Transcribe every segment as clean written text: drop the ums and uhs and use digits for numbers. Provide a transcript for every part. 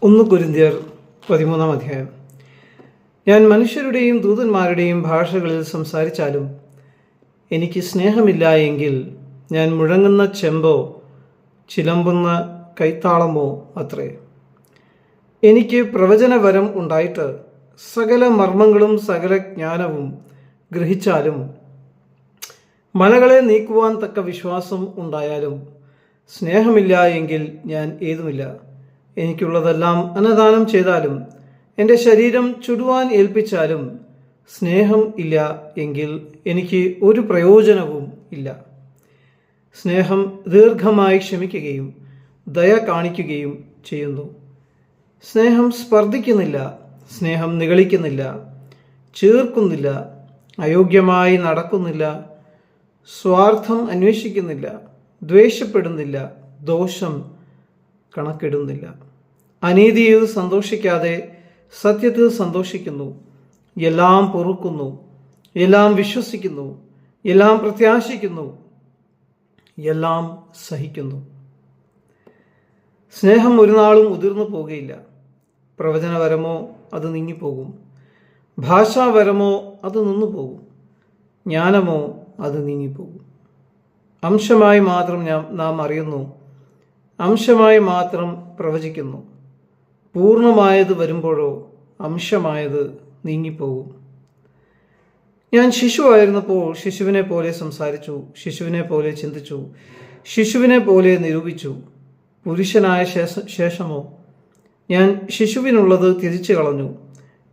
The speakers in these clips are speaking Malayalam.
1 കൊരിന്ത്യർ 13 അധ്യായം. ഞാൻ മനുഷ്യരുടെയും ദൂതന്മാരുടെയും ഭാഷകളിൽ സംസാരിച്ചാലും എനിക്ക് സ്നേഹമില്ല എങ്കിൽ ഞാൻ മുഴങ്ങുന്ന ചെമ്പോ ചിലമ്പുന്ന കൈത്താളമോ അത്രേ. എനിക്ക് പ്രവചനവരം ഉണ്ടായിട്ട് സകല മർമ്മങ്ങളും സകല ജ്ഞാനവും ഗ്രഹിച്ചാലും മലകളെ നീക്കുവാൻ തക്ക വിശ്വാസം ഉണ്ടായാലും സ്നേഹമില്ല എങ്കിൽ ഞാൻ ഏതുമില്ല. എനിക്കുള്ളതെല്ലാം അന്നദാനം ചെയ്താലും എൻ്റെ ശരീരം ചുടുവാൻ ഏൽപ്പിച്ചാലും സ്നേഹം ഇല്ല എങ്കിൽ എനിക്ക് ഒരു പ്രയോജനവും ഇല്ല. സ്നേഹം ദീർഘമായി ക്ഷമിക്കുകയും ദയ കാണിക്കുകയും ചെയ്യുന്നു. സ്നേഹം സ്പർദ്ധിക്കുന്നില്ല, സ്നേഹം നിഗളിക്കുന്നില്ല, ചീർക്കുന്നില്ല, അയോഗ്യമായി നടക്കുന്നില്ല, സ്വാർത്ഥം അന്വേഷിക്കുന്നില്ല, ദ്വേഷപ്പെടുന്നില്ല, ദോഷം കണക്കിടുന്നില്ല. അനീതിയിൽ സന്തോഷിക്കാതെ സത്യത്തിൽ സന്തോഷിക്കുന്നു. എല്ലാം പൊറുക്കുന്നു, എല്ലാം വിശ്വസിക്കുന്നു, എല്ലാം പ്രത്യാശിക്കുന്നു, എല്ലാം സഹിക്കുന്നു. സ്നേഹം ഒരു നാളും ഉതിർന്നു പോകുകയില്ല. പ്രവചനവരമോ അത് നീങ്ങിപ്പോകും, ഭാഷാവരമോ അത് നിന്നുപോകും, ജ്ഞാനമോ അത് നീങ്ങിപ്പോകും. അംശമായി മാത്രം നാം അറിയുന്നു, അംശമായി മാത്രം പ്രവചിക്കുന്നു. പൂർണ്ണമായത് വരുമ്പോഴോ അംശമായത് നീങ്ങിപ്പോകും. ഞാൻ ശിശുവായിരുന്നപ്പോൾ ശിശുവിനെ പോലെ സംസാരിച്ചു, ശിശുവിനെ പോലെ ചിന്തിച്ചു, ശിശുവിനെ പോലെ നിരൂപിച്ചു. പുരുഷനായ ശേഷമോ ഞാൻ ശിശുവിനുള്ളത് തിരിച്ചു കളഞ്ഞു.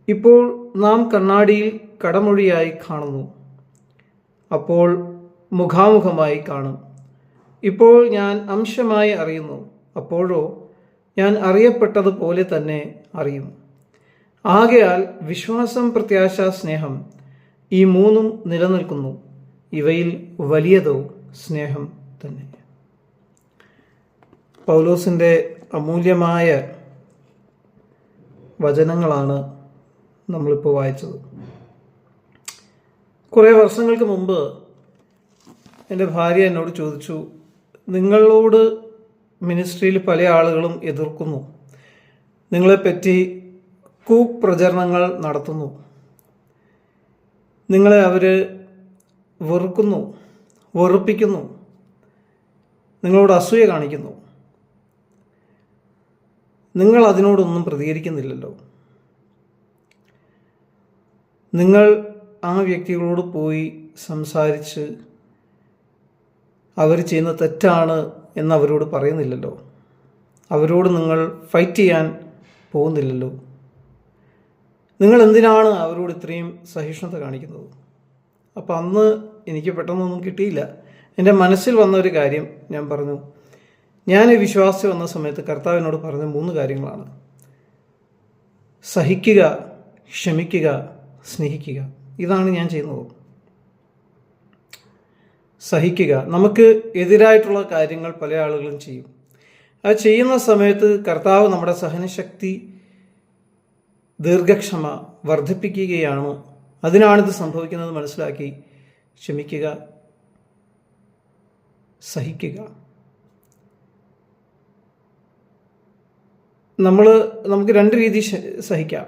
ഇപ്പോൾ നാം കണ്ണാടിയിൽ കടമൊഴിയായി കാണുന്നു, അപ്പോൾ മുഖാമുഖമായി കാണും. ഇപ്പോൾ ഞാൻ അംശമായി അറിയുന്നു, അപ്പോഴോ ഞാൻ അറിയപ്പെട്ടതുപോലെ തന്നെ അറിയും. ആകയാൽ വിശ്വാസം, പ്രത്യാശ, സ്നേഹം ഈ മൂന്നും നിലനിൽക്കുന്നു. ഇവയിൽ വലിയതോ സ്നേഹം തന്നെ. പൗലോസിൻ്റെ അമൂല്യമായ വചനങ്ങളാണ് നമ്മളിപ്പോൾ വായിച്ചത്. കുറേ വർഷങ്ങൾക്ക് മുമ്പ് എൻ്റെ ഭാര്യ എന്നോട് ചോദിച്ചു, നിങ്ങളോട് മിനിസ്ട്രിയിൽ പല ആളുകളും എതിർക്കുന്നു, നിങ്ങളെപ്പറ്റി കുപ്രചരണങ്ങൾ നടത്തുന്നു, നിങ്ങളെ അവർ വെറുക്കുന്നു, വെറുപ്പിക്കുന്നു, നിങ്ങളോട് അസൂയ കാണിക്കുന്നു, നിങ്ങൾ അതിനോടൊന്നും പ്രതികരിക്കുന്നില്ലല്ലോ. നിങ്ങൾ ആ വ്യക്തികളോട് പോയി സംസാരിച്ച് അവർ ചെയ്യുന്ന തെറ്റാണ് എന്ന് അവരോട് പറയുന്നില്ലല്ലോ. അവരോട് നിങ്ങൾ ഫൈറ്റ് ചെയ്യാൻ പോകുന്നില്ലല്ലോ. നിങ്ങൾ എന്തിനാണ് അവരോട് ഇത്രയും സഹിഷ്ണുത കാണിക്കുന്നത്? അപ്പം അന്ന് എനിക്ക് പെട്ടെന്നൊന്നും കിട്ടിയില്ല. എൻ്റെ മനസ്സിൽ വന്ന ഒരു കാര്യം ഞാൻ പറഞ്ഞു. ഞാൻ വിശ്വാസി വന്ന സമയത്ത് കർത്താവിനോട് പറഞ്ഞ 3 കാര്യങ്ങളാണ്: സഹിക്കുക, ക്ഷമിക്കുക, സ്നേഹിക്കുക. ഇതാണ് ഞാൻ ചെയ്യുന്നത്. സഹിക്കുക. നമുക്ക് എതിരായിട്ടുള്ള കാര്യങ്ങൾ പല ആളുകളും ചെയ്യും. അത് ചെയ്യുന്ന സമയത്ത് കർത്താവ് നമ്മുടെ സഹനശക്തി, ദീർഘക്ഷമ വർദ്ധിപ്പിക്കുകയാണ്. അതിനാണിത് സംഭവിക്കുന്നത് മനസ്സിലാക്കി ക്ഷമിക്കുക, സഹിക്കുക. നമുക്ക് 2 രീതി സഹിക്കാം.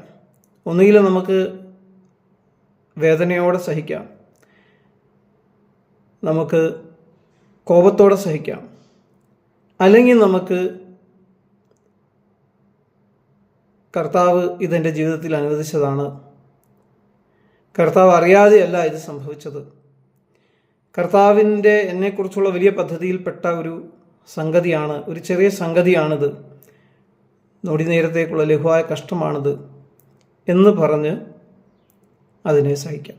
ഒന്നുകിൽ നമുക്ക് വേദനയോടെ സഹിക്കാം, നമുക്ക് കോപത്തോടെ സഹിക്കാം, അല്ലെങ്കിൽ നമുക്ക് കർത്താവ് ഇതെൻ്റെ ജീവിതത്തിൽ അനുവദിച്ചതാണ്, കർത്താവ് അറിയാതെയല്ല ഇത് സംഭവിച്ചത്, കർത്താവിൻ്റെ എന്നെക്കുറിച്ചുള്ള വലിയ പദ്ധതിയിൽപ്പെട്ട ഒരു സംഗതിയാണ്, ഒരു ചെറിയ സംഗതിയാണിത്, നൊടി നേരത്തേക്കുള്ള ലഘുവായ കഷ്ടമാണിത് എന്ന് പറഞ്ഞ് അതിനെ സഹിക്കാം.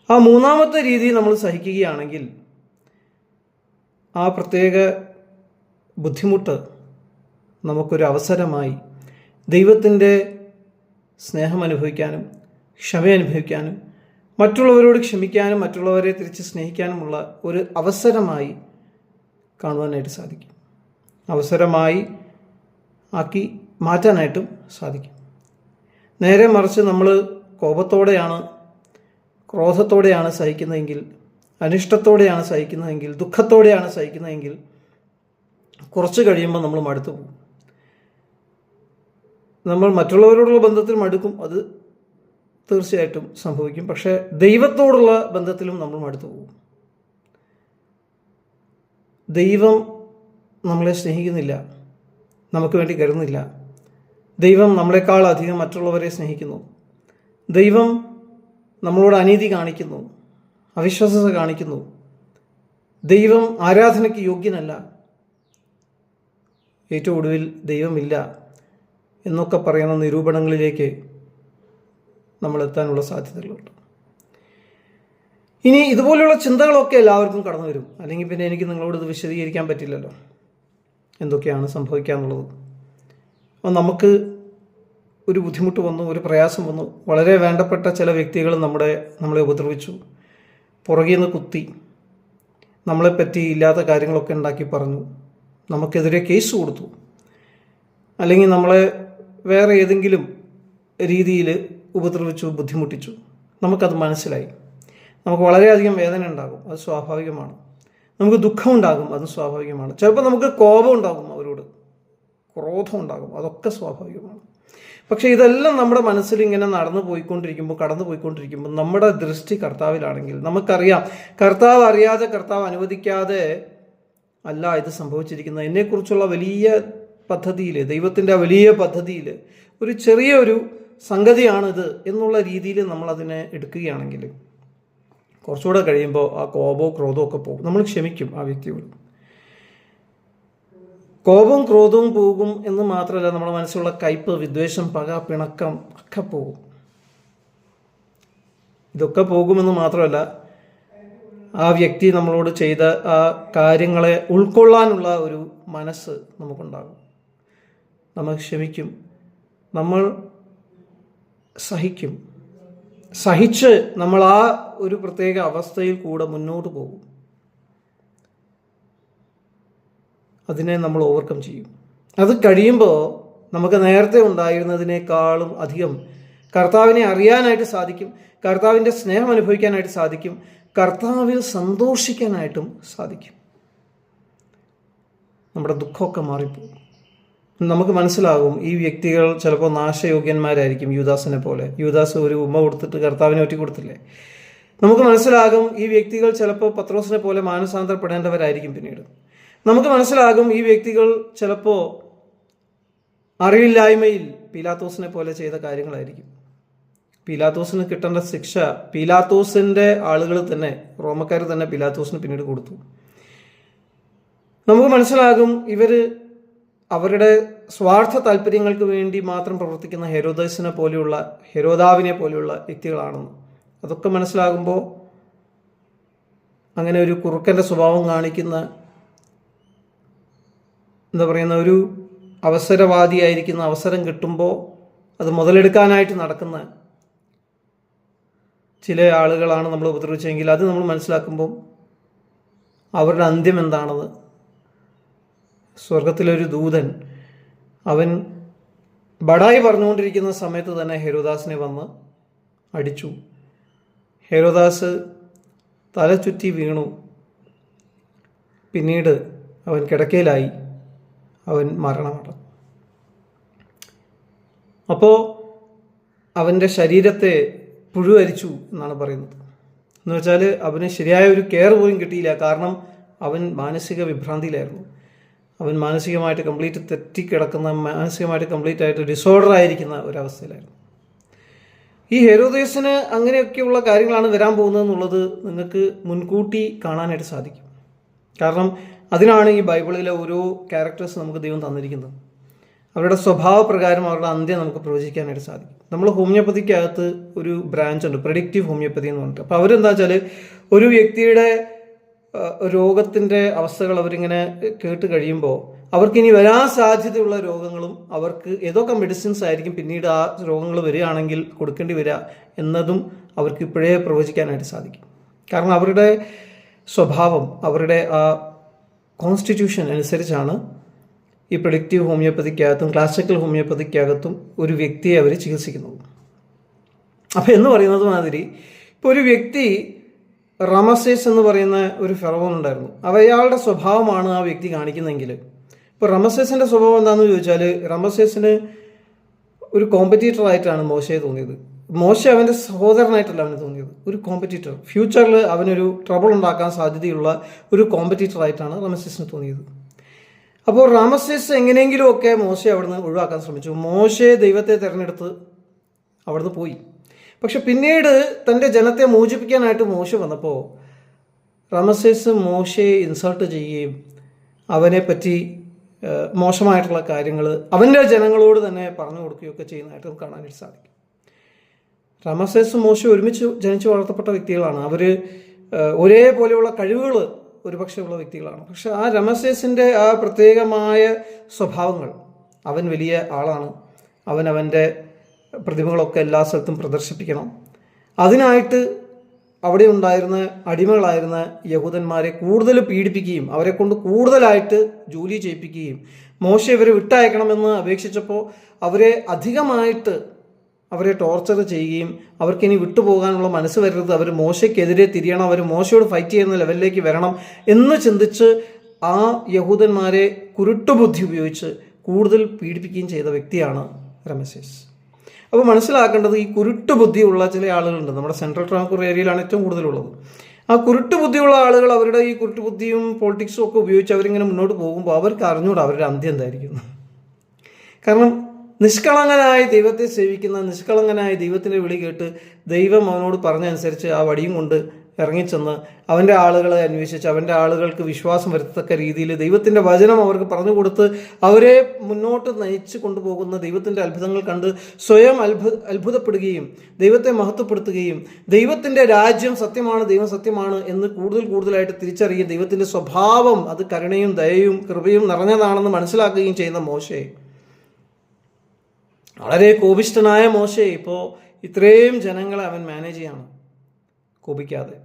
ആ 3ാമത്തെ രീതി നമ്മൾ സഹിക്കുകയാണെങ്കിൽ ആ പ്രത്യേക ബുദ്ധിമുട്ട് നമുക്കൊരു അവസരമായി ദൈവത്തിൻ്റെ സ്നേഹം അനുഭവിക്കാനും ക്ഷമ അനുഭവിക്കാനും മറ്റുള്ളവരോട് ക്ഷമിക്കാനും മറ്റുള്ളവരെ തിരിച്ച് സ്നേഹിക്കാനുമുള്ള ഒരു അവസരമായി കാണുവാനായിട്ട് സാധിക്കും. അവസരമായി ആക്കി മാറ്റാനായിട്ടും സാധിക്കും. നേരെ മറിച്ച് നമ്മൾ കോപത്തോടെയാണ്, ക്രോധത്തോടെയാണ് സഹിക്കുന്നതെങ്കിൽ, അനിഷ്ടത്തോടെയാണ് സഹിക്കുന്നതെങ്കിൽ, ദുഃഖത്തോടെയാണ് സഹിക്കുന്നതെങ്കിൽ കുറച്ച് കഴിയുമ്പോൾ നമ്മൾ മടുത്തു പോകും. നമ്മൾ മറ്റുള്ളവരോടുള്ള ബന്ധത്തിൽ മടുക്കും, അത് തീർച്ചയായിട്ടും സംഭവിക്കും. പക്ഷേ ദൈവത്തോടുള്ള ബന്ധത്തിലും നമ്മൾ മടുത്തു പോകും. ദൈവം നമ്മളെ സ്നേഹിക്കുന്നില്ല, നമുക്ക് വേണ്ടി കരുതുന്നില്ല. ദൈവം നമ്മളെക്കാൾ അധികം മറ്റുള്ളവരെ സ്നേഹിക്കുന്നു. ദൈവം നമ്മളോട് അനീതി കാണിക്കുന്നു, അവിശ്വാസത കാണിക്കുന്നു. ദൈവം ആരാധനയ്ക്ക് യോഗ്യനല്ല, ഏറ്റവും ഒടുവിൽ ദൈവമില്ല എന്നൊക്കെ പറയുന്ന നിരൂപണങ്ങളിലേക്ക് നമ്മൾ എത്താനുള്ള സാധ്യതകളുണ്ട്. ഇനി ഇതുപോലെയുള്ള ചിന്തകളൊക്കെ എല്ലാവർക്കും കടന്നു വരും. അല്ലെങ്കിൽ പിന്നെ എനിക്ക് നിങ്ങളോട് ഇത് വിശദീകരിക്കാൻ പറ്റില്ലല്ലോ എന്തൊക്കെയാണ് സംഭവിക്കാന്നുള്ളത്. അപ്പോൾ നമുക്ക് ഒരു ബുദ്ധിമുട്ട് വന്നു, ഒരു പ്രയാസം വന്നു, വളരെ വേണ്ടപ്പെട്ട ചില വ്യക്തികൾ നമ്മളെ ഉപദ്രവിച്ചു, പുറകിൽ നിന്ന് കുത്തി, നമ്മളെപ്പറ്റി ഇല്ലാത്ത കാര്യങ്ങളൊക്കെ ഉണ്ടാക്കി പറഞ്ഞു, നമുക്കെതിരെ കേസ് കൊടുത്തു, അല്ലെങ്കിൽ നമ്മളെ വേറെ ഏതെങ്കിലും രീതിയിൽ ഉപദ്രവിച്ചു, ബുദ്ധിമുട്ടിച്ചു. നമുക്കത് മനസ്സിലായി. നമുക്ക് വളരെയധികം വേദന ഉണ്ടാകും, അത് സ്വാഭാവികമാണ്. നമുക്ക് ദുഃഖമുണ്ടാകും, അതും സ്വാഭാവികമാണ്. ചിലപ്പോൾ നമുക്ക് കോപം ഉണ്ടാകും, അവരോട് ക്രോധം ഉണ്ടാകും, അതൊക്കെ സ്വാഭാവികമാണ്. പക്ഷേ ഇതെല്ലാം നമ്മുടെ മനസ്സിൽ ഇങ്ങനെ കടന്നു പോയിക്കൊണ്ടിരിക്കുമ്പോൾ നമ്മുടെ ദൃഷ്ടി കർത്താവിലാണെങ്കിൽ നമുക്കറിയാം, കർത്താവ് അറിയാതെ, കർത്താവ് അനുവദിക്കാതെ അല്ല ഇത് സംഭവിച്ചിരിക്കുന്നത്. എന്നെക്കുറിച്ചുള്ള വലിയ പദ്ധതിയിൽ, ദൈവത്തിൻ്റെ വലിയ പദ്ധതിയിൽ ഒരു ചെറിയൊരു സംഗതിയാണിത് എന്നുള്ള രീതിയിൽ നമ്മളതിനെ എടുക്കുകയാണെങ്കിൽ കുറച്ചുകൂടെ കഴിയുമ്പോൾ ആ കോപവും ക്രോധവും ഒക്കെ പോകും. നമ്മൾ ക്ഷമിക്കും ആ വ്യക്തിയോട്. കോപവും ക്രോധവും പോകും എന്ന് മാത്രമല്ല, നമ്മുടെ മനസ്സിലുള്ള കയ്പ്, വിദ്വേഷം, പക, പിണക്കം ഒക്കെ പോകും. ഇതൊക്കെ പോകുമെന്ന് മാത്രമല്ല, ആ വ്യക്തി നമ്മളോട് ചെയ്ത ആ കാര്യങ്ങളെ ഉൾക്കൊള്ളാനുള്ള ഒരു മനസ്സ് നമുക്കുണ്ടാകും. നമ്മൾ ക്ഷമിക്കും, നമ്മൾ സഹിക്കും. സഹിച്ച് നമ്മൾ ആ ഒരു പ്രത്യേക അവസ്ഥയിൽ കൂടെ മുന്നോട്ട് പോകും. അതിനെ നമ്മൾ ഓവർകം ചെയ്യും. അത് കഴിയുമ്പോൾ നമുക്ക് നേരത്തെ ഉണ്ടായിരുന്നതിനേക്കാളും അധികം കർത്താവിനെ അറിയാനായിട്ട് സാധിക്കും, കർത്താവിൻ്റെ സ്നേഹം അനുഭവിക്കാനായിട്ട് സാധിക്കും, കർത്താവിൽ സന്തോഷിക്കാനായിട്ടും സാധിക്കും. നമ്മുടെ ദുഃഖമൊക്കെ മാറിപ്പോകും. നമുക്ക് മനസ്സിലാകും ഈ വ്യക്തികൾ ചിലപ്പോൾ നാശയോഗ്യന്മാരായിരിക്കും. യൂദാസിനെ പോലെ. യൂദാസ് ഒരു ഉമ്മ കൊടുത്തിട്ട് കർത്താവിനെ ഒറ്റി കൊടുത്തില്ലേ. നമുക്ക് മനസ്സിലാകും ഈ വ്യക്തികൾ ചിലപ്പോൾ പത്രോസിനെ പോലെ മാനസാന്തരപ്പെടേണ്ടവരായിരിക്കും. പിന്നീട് നമുക്ക് മനസ്സിലാകും ഈ വ്യക്തികൾ ചിലപ്പോൾ അറിവില്ലായ്മയിൽ പീലാത്തോസിനെ പോലെ ചെയ്ത കാര്യങ്ങളായിരിക്കും. പീലാത്തോസിന് കിട്ടേണ്ട ശിക്ഷ പീലാത്തോസിൻ്റെ ആളുകൾ തന്നെ, റോമക്കാർ തന്നെ പീലാത്തോസിന് പിന്നീട് കൊടുത്തു. നമുക്ക് മനസ്സിലാകും ഇവർ അവരുടെ സ്വാർത്ഥ താല്പര്യങ്ങൾക്ക് വേണ്ടി മാത്രം പ്രവർത്തിക്കുന്ന ഹെരോദാവിനെ പോലെയുള്ള വ്യക്തികളാണെന്ന്. അതൊക്കെ മനസ്സിലാകുമ്പോൾ അങ്ങനെ ഒരു കുറുക്കൻ്റെ സ്വഭാവം കാണിക്കുന്ന, ഒരു അവസരവാദിയായിരിക്കുന്ന, അവസരം കിട്ടുമ്പോൾ അത് മുതലെടുക്കാനായിട്ട് നടക്കുന്ന ചില ആളുകളാണ് നമ്മൾ ഉപദ്രവിച്ചെങ്കിൽ അത് നമ്മൾ മനസ്സിലാക്കുമ്പോൾ അവരുടെ അന്ത്യം എന്താണെന്ന്. സ്വർഗത്തിലൊരു ദൂതൻ അവൻ ബഡായി പറഞ്ഞുകൊണ്ടിരിക്കുന്ന സമയത്ത് തന്നെ ഹെരോദാസിനെ വന്ന് അടിച്ചു. ഹെരോദാസ് തല ചുറ്റി വീണു. പിന്നീട് അവൻ കിടക്കയിലായി, അവൻ മരണമടഞ്ഞു. അപ്പോൾ അവൻ്റെ ശരീരത്തെ പുഴുവരിച്ചു എന്നാണ് പറയുന്നത്. എന്ന് വെച്ചാൽ അവന് ശരിയായ ഒരു കെയർ പോലും കിട്ടിയില്ല. കാരണം അവൻ മാനസിക വിഭ്രാന്തിയിലായിരുന്നു. അവൻ മാനസികമായിട്ട് കംപ്ലീറ്റ് തെറ്റിക്കിടക്കുന്ന, മാനസികമായിട്ട് കംപ്ലീറ്റ് ആയിട്ട് ഡിസോർഡർ ആയിരിക്കുന്ന ഒരവസ്ഥയിലായിരുന്നു. ഈ ഹെരോദേസിന് അങ്ങനെയൊക്കെയുള്ള കാര്യങ്ങളാണ് വരാൻ പോകുന്നതെന്നുള്ളത് നിങ്ങൾക്ക് മുൻകൂട്ടി കാണാനായിട്ട് സാധിക്കും. കാരണം അതിനാണ് ഈ ബൈബിളിലെ ഓരോ ക്യാരക്ടേഴ്സ് നമുക്ക് ദൈവം തന്നിരിക്കുന്നത്. അവരുടെ സ്വഭാവപ്രകാരം അവരുടെ അന്ത്യം നമുക്ക് പ്രവചിക്കാനായിട്ട് സാധിക്കും. നമ്മൾ ഹോമിയോപ്പതിക്കകത്ത് ഒരു ബ്രാഞ്ച് ഉണ്ട്, പ്രെഡിക്റ്റീവ് ഹോമിയോപ്പതി എന്ന് പറഞ്ഞിട്ട്. അപ്പോൾ അവരെന്താ വെച്ചാൽ ഒരു വ്യക്തിയുടെ രോഗത്തിൻ്റെ അവസ്ഥകൾ അവരിങ്ങനെ കേട്ട് കഴിയുമ്പോൾ അവർക്കിനി വരാൻ സാധ്യതയുള്ള രോഗങ്ങളും അവർക്ക് ഏതൊക്കെ മെഡിസിൻസ് ആയിരിക്കും പിന്നീട് ആ രോഗങ്ങൾ വരികയാണെങ്കിൽ കൊടുക്കേണ്ടി വരിക എന്നതും അവർക്ക് ഇപ്പോഴേ പ്രവചിക്കാനായിട്ട് സാധിക്കും. കാരണം അവരുടെ സ്വഭാവം, അവരുടെ ആ കോൺസ്റ്റിറ്റ്യൂഷൻ അനുസരിച്ചാണ് ഈ പ്രെഡിക്റ്റീവ് ഹോമിയോപ്പതിക്കകത്തും ക്ലാസിക്കൽ ഹോമിയോപ്പതിക്കകത്തും ഒരു വ്യക്തിയെ അവർ ചികിത്സിക്കുന്നത്. അപ്പോൾ എന്ന് പറയുന്നത് മാതിരി ഇപ്പോൾ ഒരു വ്യക്തി, റമസേസ് എന്ന് പറയുന്ന ഒരു ഫെറവോൻ ഉണ്ടായിരുന്നു. അയാളുടെ സ്വഭാവമാണ് ആ വ്യക്തി കാണിക്കുന്നതെങ്കിൽ, ഇപ്പോൾ റമസേസിൻ്റെ സ്വഭാവം എന്താണെന്ന് ചോദിച്ചാൽ, റമസേസിന് ഒരു കോമ്പറ്റീറ്ററായിട്ടാണ് മോശയെ തോന്നിയത്. മോശ അവൻ്റെ സഹോദരനായിട്ടല്ല അവന് തോന്നിയത്, ഒരു കോമ്പറ്റീറ്റർ, ഫ്യൂച്ചറിൽ അവനൊരു ട്രബിൾ ഉണ്ടാക്കാൻ സാധ്യതയുള്ള ഒരു കോമ്പറ്റീറ്ററായിട്ടാണ് റമസേസിന് തോന്നിയത്. അപ്പോൾ റാമസേസ് എങ്ങനെയെങ്കിലുമൊക്കെ മോശയെ അവിടുന്ന് ഒഴിവാക്കാൻ ശ്രമിച്ചു. മോശയെ ദൈവത്തെ തിരഞ്ഞെടുത്ത് അവിടുന്ന് പോയി. പക്ഷെ പിന്നീട് തൻ്റെ ജനത്തെ മോചിപ്പിക്കാനായിട്ട് മോശ വന്നപ്പോൾ റാമസേസ് മോശയെ ഇൻസൾട്ട് ചെയ്യുകയും അവനെ പറ്റി മോശമായിട്ടുള്ള കാര്യങ്ങൾ അവൻ്റെ ജനങ്ങളോട് തന്നെ പറഞ്ഞു കൊടുക്കുകയൊക്കെ ചെയ്യുന്നതായിട്ട് നമുക്ക് കാണാനായിട്ട് സാധിക്കും. റാമസേസും മോശ ഒരുമിച്ച് ജനിച്ചു വളർത്തപ്പെട്ട വ്യക്തികളാണ്. അവർ ഒരേപോലെയുള്ള കഴിവുകൾ ഒരുപക്ഷെ ഉള്ള വ്യക്തികളാണ്. പക്ഷെ ആ റാമസേസിൻ്റെ ആ പ്രത്യേകമായ സ്വഭാവങ്ങൾ, അവൻ വലിയ ആളാണ്, അവൻ്റെ പ്രതിഭകളൊക്കെ എല്ലാ സ്ഥലത്തും പ്രദർശിപ്പിക്കണം, അതിനായിട്ട് അവിടെ ഉണ്ടായിരുന്ന അടിമകളായിരുന്ന യഹൂദന്മാരെ കൂടുതൽ പീഡിപ്പിക്കുകയും അവരെ കൊണ്ട് കൂടുതലായിട്ട് ജോലി ചെയ്യിപ്പിക്കുകയും മോശ ഇവരെ വിട്ടയക്കണമെന്ന് അപേക്ഷിച്ചപ്പോൾ അവരെ അധികമായിട്ട് അവരെ ടോർച്ചർ ചെയ്യുകയും അവർക്കിനി വിട്ടുപോകാനുള്ള മനസ്സ് വരരുത്, അവർ മോശയ്ക്കെതിരെ തിരിയണം, അവർ മോശയോട് ഫൈറ്റ് ചെയ്യുന്ന ലെവലിലേക്ക് വരണം എന്ന് ചിന്തിച്ച് ആ യഹൂദന്മാരെ കുരുട്ടുബുദ്ധി ഉപയോഗിച്ച് കൂടുതൽ പീഡിപ്പിക്കുകയും ചെയ്ത വ്യക്തിയാണ് റാമസേസ്. അപ്പോൾ മനസ്സിലാക്കേണ്ടത്, ഈ കുരുട്ടുബുദ്ധിയുള്ള ചില ആളുകളുണ്ട്. നമ്മുടെ സെൻട്രൽ ട്രാവൻകൂർ ഏരിയയിലാണ് ഏറ്റവും കൂടുതലുള്ളത്. ആ കുരുട്ടുബുദ്ധിയുള്ള ആളുകൾ അവരുടെ ഈ കുരുട്ടുബുദ്ധിയും പൊളിറ്റിക്സും ഒക്കെ ഉപയോഗിച്ച് അവരിങ്ങനെ മുന്നോട്ട് പോകുമ്പോൾ അവർക്ക് അറിഞ്ഞൂടാ അവരുടെ അന്ത്യം എന്തായിരിക്കും. കാരണം നിഷ്കളങ്കനായി ദൈവത്തെ സേവിക്കുന്ന, നിഷ്കളങ്കനായി ദൈവത്തിൻ്റെ വിളി കേട്ട് ദൈവം അവനോട് പറഞ്ഞനുസരിച്ച് ആ വടിയും കൊണ്ട് ഇറങ്ങിച്ചെന്ന് അവൻ്റെ ആളുകളെ അന്വേഷിച്ച് അവൻ്റെ ആളുകൾക്ക് വിശ്വാസം വരുത്തത്തക്ക രീതിയിൽ ദൈവത്തിൻ്റെ വചനം അവർക്ക് പറഞ്ഞു കൊടുത്ത് അവരെ മുന്നോട്ട് നയിച്ച് കൊണ്ടുപോകുന്ന ദൈവത്തിൻ്റെ അത്ഭുതങ്ങൾ കണ്ട് സ്വയം അത്ഭുതപ്പെടുകയും ദൈവത്തെ മഹത്വപ്പെടുത്തുകയും ദൈവത്തിൻ്റെ രാജ്യം സത്യമാണ്, ദൈവം സത്യമാണ് എന്ന് കൂടുതലായിട്ട് തിരിച്ചറിയുകയും ദൈവത്തിൻ്റെ സ്വഭാവം അത് കരുണയും ദയയും കൃപയും നിറഞ്ഞതാണെന്ന് മനസ്സിലാക്കുകയും ചെയ്യുന്ന മോശയെ, വളരെ കോപിഷ്ഠനായ മോശയെ ഇപ്പോൾ ഇത്രയും ജനങ്ങളെ അവൻ മാനേജ് ചെയ്യണം കോപിക്കാതെ.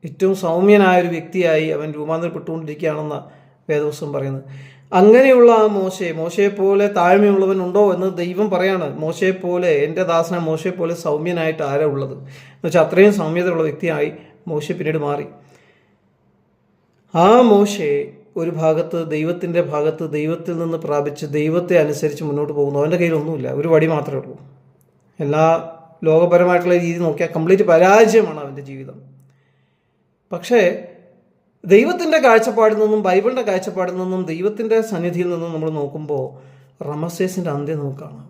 ഏറ്റവും സൗമ്യനായൊരു വ്യക്തിയായി അവൻ രൂപാന്തരപ്പെട്ടുകൊണ്ടിരിക്കുകയാണെന്ന വേദപുസ്തകം പറയുന്നത്. അങ്ങനെയുള്ള ആ മോശയെപ്പോലെ താഴ്മയുള്ളവൻ ഉണ്ടോ എന്ന് ദൈവം പറയാണ്. മോശയെപ്പോലെ, എൻ്റെ ദാസന മോശയെപ്പോലെ സൗമ്യനായിട്ട് ആരാ ഉള്ളത് എന്ന് വെച്ചാൽ അത്രയും സൗമ്യതയുള്ള വ്യക്തിയായി മോശ പിന്നീട് മാറി. ആ മോശയെ ഒരു ഭാഗത്ത് ദൈവത്തിൻ്റെ ഭാഗത്ത് ദൈവത്തിൽ നിന്ന് പ്രാപിച്ച് ദൈവത്തെ അനുസരിച്ച് മുന്നോട്ട് പോകുന്നു. അവൻ്റെ കയ്യിലൊന്നുമില്ല, ഒരു വടി മാത്രമേ ഉള്ളൂ. എല്ലാ ലോകപരമായിട്ടുള്ള രീതി നോക്കിയാൽ കംപ്ലീറ്റ് പരാജയമാണ് അവൻ്റെ ജീവിതം. പക്ഷേ ദൈവത്തിൻ്റെ കാഴ്ചപ്പാടിൽ നിന്നും ബൈബിളിൻ്റെ കാഴ്ചപ്പാടിൽ നിന്നും ദൈവത്തിൻ്റെ സന്നിധിയിൽ നിന്നും നമ്മൾ നോക്കുമ്പോൾ റാമസേസിൻ്റെ അന്ത്യം നമുക്ക് കാണാം,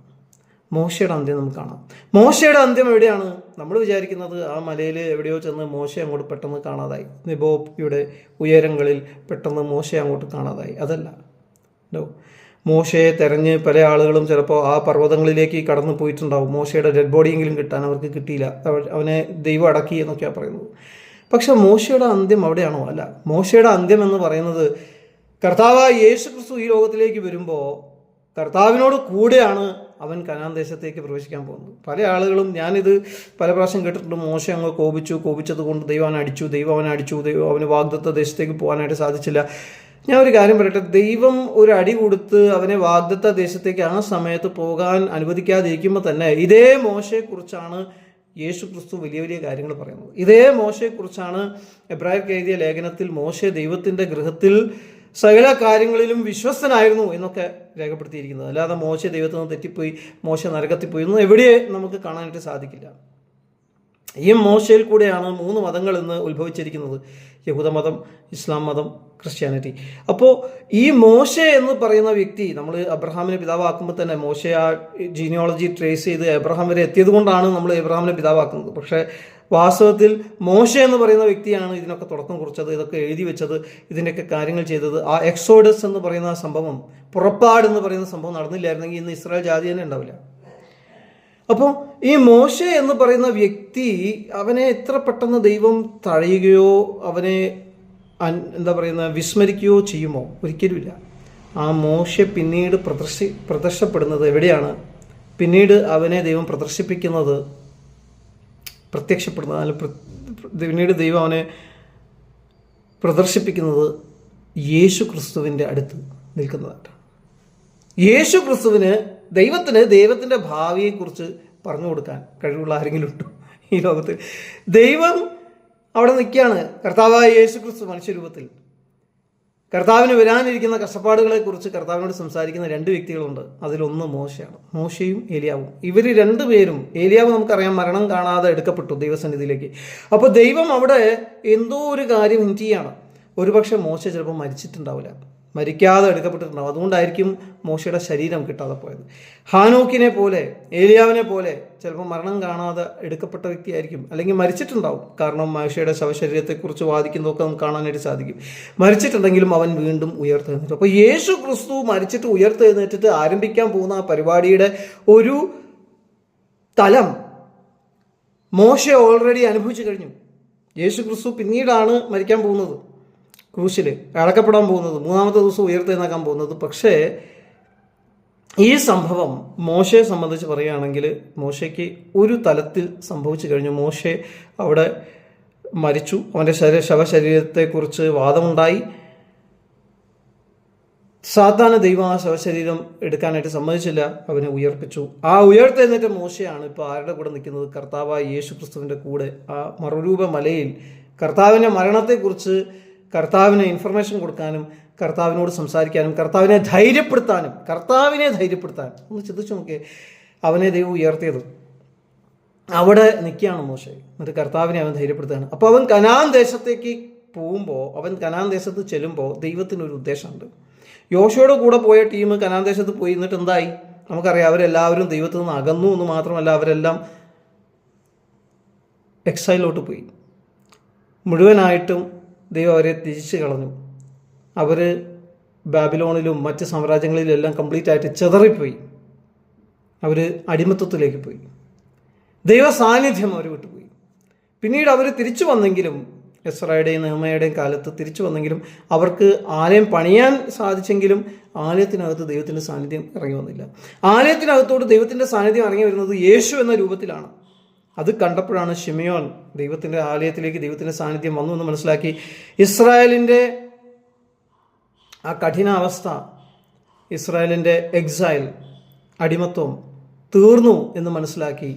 മോശയുടെ അന്ത്യം നമുക്ക് കാണാം. മോശയുടെ അന്ത്യം എവിടെയാണ്? നമ്മൾ വിചാരിക്കുന്നത് ആ മലയിൽ എവിടെയോ ചെന്ന് മോശ അങ്ങോട്ട് പെട്ടെന്ന് കാണാതായി, നിബോയുടെ ഉയരങ്ങളിൽ പെട്ടെന്ന് മോശ അങ്ങോട്ട് കാണാതായി. അതല്ല, മോശയെ തെരഞ്ഞ് പല ആളുകളും ചിലപ്പോൾ ആ പർവ്വതങ്ങളിലേക്ക് കടന്നു പോയിട്ടുണ്ടാവും. മോശയുടെ ഡെഡ് ബോഡിയെങ്കിലും കിട്ടാൻ അവർക്ക് കിട്ടിയില്ല, അവനെ ദൈവം അടക്കി എന്നൊക്കെയാണ് പറയുന്നത്. പക്ഷെ മോശയുടെ അന്ത്യം അവിടെയാണോ? അല്ല. മോശയുടെ അന്ത്യം എന്ന് പറയുന്നത് കർത്താവായ യേശു ക്രിസ്തു ഈ ലോകത്തിലേക്ക് വരുമ്പോൾ കർത്താവിനോട് കൂടെയാണ് അവൻ കനാൻ ദേശത്തേക്ക് പ്രവേശിക്കാൻ പോകുന്നത്. പല ആളുകളും, ഞാനിത് പല പ്രാവശ്യം കേട്ടിട്ടുണ്ട്, മോശ അങ്ങ് കോപിച്ചത് കൊണ്ട് ദൈവം അവനെ അടിച്ചു, ദൈവം അവന് വാഗ്ദത്ത ദേശത്തേക്ക് പോകാനായിട്ട് സാധിച്ചില്ല. ഞാൻ ഒരു കാര്യം പറയട്ടെ, ദൈവം ഒരു അടി കൊടുത്ത് അവനെ വാഗ്ദത്ത ദേശത്തേക്ക് ആ സമയത്ത് പോകാൻ അനുവദിക്കാതിരിക്കുമ്പോൾ തന്നെ ഇതേ മോശയെക്കുറിച്ചാണ് യേശു ക്രിസ്തു വലിയ വലിയ കാര്യങ്ങൾ പറയുന്നത്. ഇതേ മോശയെക്കുറിച്ചാണ് എബ്രായർക്ക് എഴുതിയ ലേഖനത്തിൽ മോശ ദൈവത്തിൻ്റെ ഗൃഹത്തിൽ സകല കാര്യങ്ങളിലും വിശ്വസ്തനായിരുന്നു എന്നൊക്കെ രേഖപ്പെടുത്തിയിരിക്കുന്നത്. അല്ലാതെ മോശ ദൈവത്തിൽ നിന്ന് തെറ്റിപ്പോയി, മോശ നരകത്തിൽ പോയി ഒന്നും എവിടെ നമുക്ക് കാണാനായിട്ട് സാധിക്കില്ല. ഈ മോശയിൽ കൂടെയാണ് 3 മതങ്ങൾ ഇന്ന് ഉത്ഭവിച്ചിരിക്കുന്നത്: യഹൂദമതം, ഇസ്ലാം മതം, ക്രിസ്ത്യാനിറ്റി. അപ്പോൾ ഈ മോശ എന്ന് പറയുന്ന വ്യക്തി, നമ്മൾ അബ്രഹാമിനെ പിതാവാക്കുമ്പോൾ തന്നെ മോശ ആ ജീനിയോളജി ട്രേസ് ചെയ്ത് എബ്രഹാം വരെ എത്തിയത് കൊണ്ടാണ് നമ്മൾ എബ്രഹാമിനെ പിതാവാക്കുന്നത്. പക്ഷേ വാസ്തവത്തിൽ മോശ എന്ന് പറയുന്ന വ്യക്തിയാണ് ഇതിനൊക്കെ തുടക്കം കുറിച്ചത്, ഇതൊക്കെ എഴുതി വെച്ചത്, ഇതിൻ്റെയൊക്കെ കാര്യങ്ങൾ ചെയ്തത്. ആ എക്സോഡസ് എന്ന് പറയുന്ന സംഭവം, പുറപ്പാട് എന്ന് പറയുന്ന സംഭവം നടന്നില്ലായിരുന്നെങ്കിൽ ഇന്ന് ഇസ്രായേൽ ജാതി തന്നെ ഉണ്ടാവില്ല. അപ്പോൾ ഈ മോശ എന്ന് പറയുന്ന വ്യക്തി, അവനെ എത്ര പെട്ടെന്ന് ദൈവം തഴയുകയോ അവനെ വിസ്മരിക്കുകയോ ചെയ്യുമോ? ഒരിക്കലുമില്ല. ആ മോശ പിന്നീട് പ്രത്യക്ഷപ്പെടുന്നത് എവിടെയാണ്? പിന്നീട് അവനെ ദൈവം പിന്നീട് ദൈവം അവനെ പ്രദർശിപ്പിക്കുന്നത് യേശു ക്രിസ്തുവിൻ്റെ അടുത്ത് നിൽക്കുന്നതായിട്ടാണ്. യേശു ക്രിസ്തുവിന്, ദൈവത്തിൻ്റെ ഭാവിയെക്കുറിച്ച് പറഞ്ഞു കൊടുക്കാൻ കഴിവുള്ള ആരെങ്കിലും ഉണ്ടോ ഈ ലോകത്തിൽ? ദൈവം അവിടെ നിൽക്കുകയാണ്, കർത്താവായ യേശു ക്രിസ്തു മനുഷ്യരൂപത്തിൽ. കർത്താവിന് വരാനിരിക്കുന്ന കഷ്ടപ്പാടുകളെക്കുറിച്ച് കർത്താവിനോട് സംസാരിക്കുന്ന രണ്ട് വ്യക്തികളുണ്ട്. അതിലൊന്ന് മോശയാണ്. മോശയും ഏലിയാവും. ഇവർ രണ്ടുപേരും, ഏലിയാവ് നമുക്കറിയാം മരണം കാണാതെ എടുക്കപ്പെട്ടു ദൈവസന്നിധിയിലേക്ക്. അപ്പോൾ ദൈവം അവിടെ എന്തോ ഒരു കാര്യം ഹിന്റ് ചെയ്യാണ്. ഒരുപക്ഷെ മോശ ചിലപ്പോൾ മരിച്ചിട്ടുണ്ടാവില്ല, മരിക്കാതെ എടുക്കപ്പെട്ടിട്ടുണ്ടാവും. അതുകൊണ്ടായിരിക്കും മോശയുടെ ശരീരം കിട്ടാതെ പോയത്. ഹാനോക്കിനെ പോലെ, ഏലിയാവിനെ പോലെ ചിലപ്പോൾ മരണം കാണാതെ എടുക്കപ്പെട്ട വ്യക്തിയായിരിക്കും, അല്ലെങ്കിൽ മരിച്ചിട്ടുണ്ടാവും. കാരണം മോശയുടെ ശവശരീരത്തെക്കുറിച്ച് വാദിക്കുന്നതൊക്കെ നമുക്ക് കാണാനായിട്ട് സാധിക്കും. മരിച്ചിട്ടുണ്ടെങ്കിലും അവൻ വീണ്ടും ഉയർത്തെഴുന്നേറ്റു. അപ്പോൾ യേശു ക്രിസ്തു മരിച്ചിട്ട് ഉയർത്തെഴുന്നേറ്റിട്ട് ആരംഭിക്കാൻ പോകുന്ന ആ പരിപാടിയുടെ ഒരു തലം മോശ ഓൾറെഡി അനുഭവിച്ചു കഴിഞ്ഞു. യേശു ക്രിസ്തു പിന്നീടാണ് മരിക്കാൻ പോകുന്നത്, ക്രൂശിൽ അടക്കപ്പെടാൻ പോകുന്നത്, മൂന്നാമത്തെ ദിവസം ഉയർത്തെഴുന്നേക്കാൻ പോകുന്നത്. പക്ഷേ ഈ സംഭവം മോശയെ സംബന്ധിച്ച് പറയുകയാണെങ്കിൽ മോശയ്ക്ക് ഒരു തലത്തിൽ സംഭവിച്ചു കഴിഞ്ഞു. മോശെ അവിടെ മരിച്ചു, അവൻ്റെ ശവശരീരത്തെക്കുറിച്ച് വാദമുണ്ടായി. സാധാരണ ദൈവം ആ ശവശരീരം എടുക്കാനായിട്ട് സമ്മതിച്ചില്ല, അവനെ ഉയർപ്പിച്ചു. ആ ഉയർത്തെഴുന്നേറ്റ മോശയാണ് ഇപ്പോൾ ആരുടെ കൂടെ നിൽക്കുന്നത്? കർത്താവായ യേശു ക്രിസ്തുവിൻ്റെ കൂടെ ആ മറുരൂപ മലയിൽ കർത്താവിൻ്റെ മരണത്തെക്കുറിച്ച് കർത്താവിന് ഇൻഫർമേഷൻ കൊടുക്കാനും കർത്താവിനോട് സംസാരിക്കാനും കർത്താവിനെ ധൈര്യപ്പെടുത്താനും ഒന്ന് ചിന്തിച്ചു നോക്കിയേ. അവനെ ദൈവം ഉയർത്തിയത് അവിടെ നിൽക്കുകയാണ് മോശെ. എന്നിട്ട് കർത്താവിനെ അവൻ ധൈര്യപ്പെടുത്തുകയാണ്. അപ്പോൾ അവൻ കനാൻ ദേശത്തേക്ക് പോകുമ്പോൾ, അവൻ കനാൻ ദേശത്ത് ചെല്ലുമ്പോൾ ദൈവത്തിനൊരു ഉദ്ദേശമുണ്ട്. യോശുവയുടെ കൂടെ പോയ ടീം കനാൻ ദേശത്ത് പോയി. എന്നിട്ട് എന്തായി നമുക്കറിയാം. അവരെല്ലാവരും ദൈവത്തിൽ നിന്ന് അകന്നു എന്ന് മാത്രമല്ല, അവരെല്ലാം എക്സൈലോട്ട് പോയി. മുഴുവനായിട്ടും ദൈവം അവരെ തിരിച്ചു കളഞ്ഞു. അവർ ബാബിലോണിലും മറ്റ് സാമ്രാജ്യങ്ങളിലെല്ലാം കംപ്ലീറ്റ് ആയിട്ട് ചിതറിപ്പോയി. അവർ അടിമത്വത്തിലേക്ക് പോയി. ദൈവ സാന്നിധ്യം അവർ വിട്ടുപോയി. പിന്നീട് അവർ തിരിച്ചു വന്നെങ്കിലും, എസ്രയുടെയും നെഹെമ്യായുടെയും കാലത്ത് തിരിച്ചു വന്നെങ്കിലും അവർക്ക് ആലയം പണിയാൻ സാധിച്ചെങ്കിലും ആലയത്തിനകത്ത് ദൈവത്തിൻ്റെ സാന്നിധ്യം ഇറങ്ങി വന്നില്ല. ആലയത്തിനകത്തോട് ദൈവത്തിൻ്റെ സാന്നിധ്യം ഇറങ്ങി വരുന്നത് യേശു എന്ന രൂപത്തിലാണ്. അത് കണ്ടപ്പോഴാണ് ശിമയോൻ ദൈവത്തിൻ്റെ ആലയത്തിലേക്ക് ദൈവത്തിൻ്റെ സാന്നിധ്യം വന്നു എന്ന് മനസ്സിലാക്കി. ഇസ്രായേലിൻ്റെ ആ കഠിനാവസ്ഥ, ഇസ്രായേലിൻ്റെ എക്സൈൽ, അടിമത്വം തീർന്നു എന്ന് മനസ്സിലാക്കി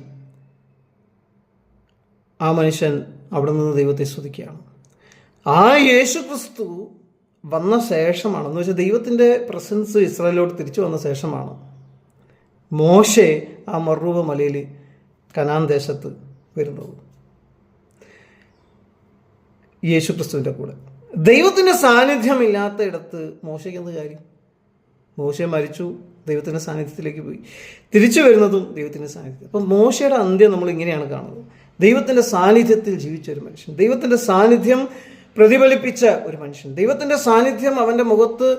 ആ മനുഷ്യൻ അവിടെ നിന്ന് ദൈവത്തെ സ്തുതിക്കുകയാണ്. ആ യേശു ക്രിസ്തു വന്ന ശേഷമാണ്, എന്ന് വെച്ചാൽ ദൈവത്തിൻ്റെ പ്രസൻസ് ഇസ്രായേലിലോട്ട് തിരിച്ചു വന്ന ശേഷമാണ് മോശെ ആ മറുരൂപ മലയിൽ കനാൻ ദേശത്ത് വരുന്നത് യേശു ക്രിസ്തുവിൻ്റെ കൂടെ. ദൈവത്തിൻ്റെ സാന്നിധ്യമില്ലാത്ത ഇടത്ത് മോശയ്ക്ക് എന്ത് കാര്യം? മോശെ മരിച്ചു, ദൈവത്തിൻ്റെ സാന്നിധ്യത്തിലേക്ക് പോയി. തിരിച്ചു വരുന്നതും ദൈവത്തിൻ്റെ സാന്നിധ്യം. അപ്പം മോശയുടെ അന്ത്യം നമ്മൾ ഇങ്ങനെയാണ് കാണുന്നത്. ദൈവത്തിൻ്റെ സാന്നിധ്യത്തിൽ ജീവിച്ച ഒരു മനുഷ്യൻ, ദൈവത്തിൻ്റെ സാന്നിധ്യം പ്രതിഫലിപ്പിച്ച ഒരു മനുഷ്യൻ, ദൈവത്തിൻ്റെ സാന്നിധ്യം അവൻ്റെ മുഖത്ത്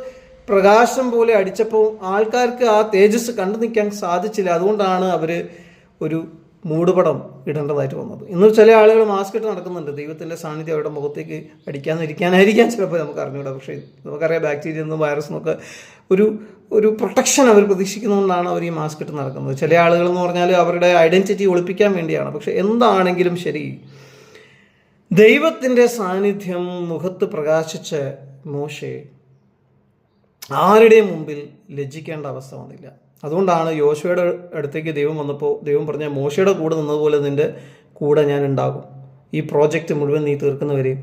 പ്രകാശം പോലെ അടിച്ചപ്പോൾ ആൾക്കാർക്ക് ആ തേജസ് കണ്ടു നിൽക്കാൻ സാധിച്ചില്ല. അതുകൊണ്ടാണ് അവർ ഒരു മൂടുപടം ഇടേണ്ടതായിട്ട് വന്നത്. ഇന്ന് ചില ആളുകൾ മാസ്ക് ഇട്ട് നടക്കുന്നുണ്ട്. ദൈവത്തിൻ്റെ സാന്നിധ്യം അവരുടെ മുഖത്തേക്ക് അടിക്കാതിരിക്കാനായിരിക്കാം ചിലപ്പോൾ, നമുക്ക് അറിഞ്ഞൂടാ. പക്ഷേ നമുക്കറിയാം ബാക്ടീരിയ നിന്നും വൈറസിനൊക്കെ ഒരു പ്രൊട്ടക്ഷൻ അവർ പ്രതീക്ഷിക്കുന്നതുകൊണ്ടാണ് അവർ ഈ മാസ്ക് ഇട്ട് നടക്കുന്നത്. ചില ആളുകൾ എന്ന് പറഞ്ഞാൽ അവരുടെ ഐഡൻറ്റിറ്റി ഒളിപ്പിക്കാൻ വേണ്ടിയാണ്. പക്ഷെ എന്താണെങ്കിലും ശരി, ദൈവത്തിൻ്റെ സാന്നിധ്യം മുഖത്ത് പ്രകാശിച്ച മോശെ ആരുടെയും മുമ്പിൽ ലജ്ജിക്കേണ്ട അവസ്ഥ വന്നില്ല. അതുകൊണ്ടാണ് യോശുവയുടെ അടുത്തേക്ക് ദൈവം വന്നപ്പോൾ ദൈവം പറഞ്ഞ, മോശയുടെ കൂടെ നിന്നതുപോലെ നിൻ്റെ കൂടെ ഞാൻ ഉണ്ടാകും, ഈ പ്രോജക്റ്റ് മുഴുവൻ നീ തീർക്കുന്നവരെയും.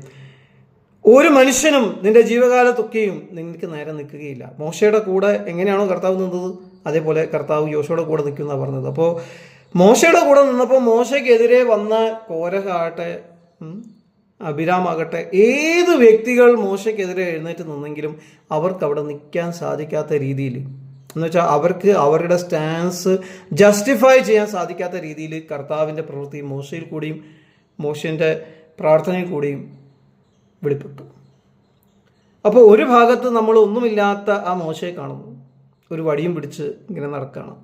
ഒരു മനുഷ്യനും നിൻ്റെ ജീവകാലത്തൊക്കെയും നിനക്ക് നേരെ നിൽക്കുകയില്ല. മോശയുടെ കൂടെ എങ്ങനെയാണോ കർത്താവ് നിന്നത്, അതേപോലെ കർത്താവ് യോശുവയുടെ കൂടെ നിൽക്കുമെന്നാണ് പറഞ്ഞത്. അപ്പോൾ മോശയുടെ കൂടെ നിന്നപ്പോൾ മോശയ്ക്കെതിരെ വന്ന കോരഹാകട്ടെ, അഭിരാമാകട്ടെ, ഏത് വ്യക്തികൾ മോശയ്ക്കെതിരെ എഴുന്നേറ്റ് നിന്നെങ്കിലും അവർക്ക് അവിടെ നിൽക്കാൻ സാധിക്കാത്ത രീതിയിൽ, എന്ന് വെച്ചാൽ അവർക്ക് അവരുടെ സ്റ്റാൻസ് ജസ്റ്റിഫൈ ചെയ്യാൻ സാധിക്കാത്ത രീതിയിൽ കർത്താവിൻ്റെ പ്രവൃത്തി മോശയിൽ കൂടിയും മോശൻ്റെ പ്രാർത്ഥനയിൽ കൂടിയും വെളിപ്പെട്ടു. അപ്പോൾ ഒരു ഭാഗത്ത് നമ്മൾ ഒന്നുമില്ലാത്ത ആ മോശയെ കാണുന്നു, ഒരു വടിയും പിടിച്ച് ഇങ്ങനെ നടക്കുകയാണ്,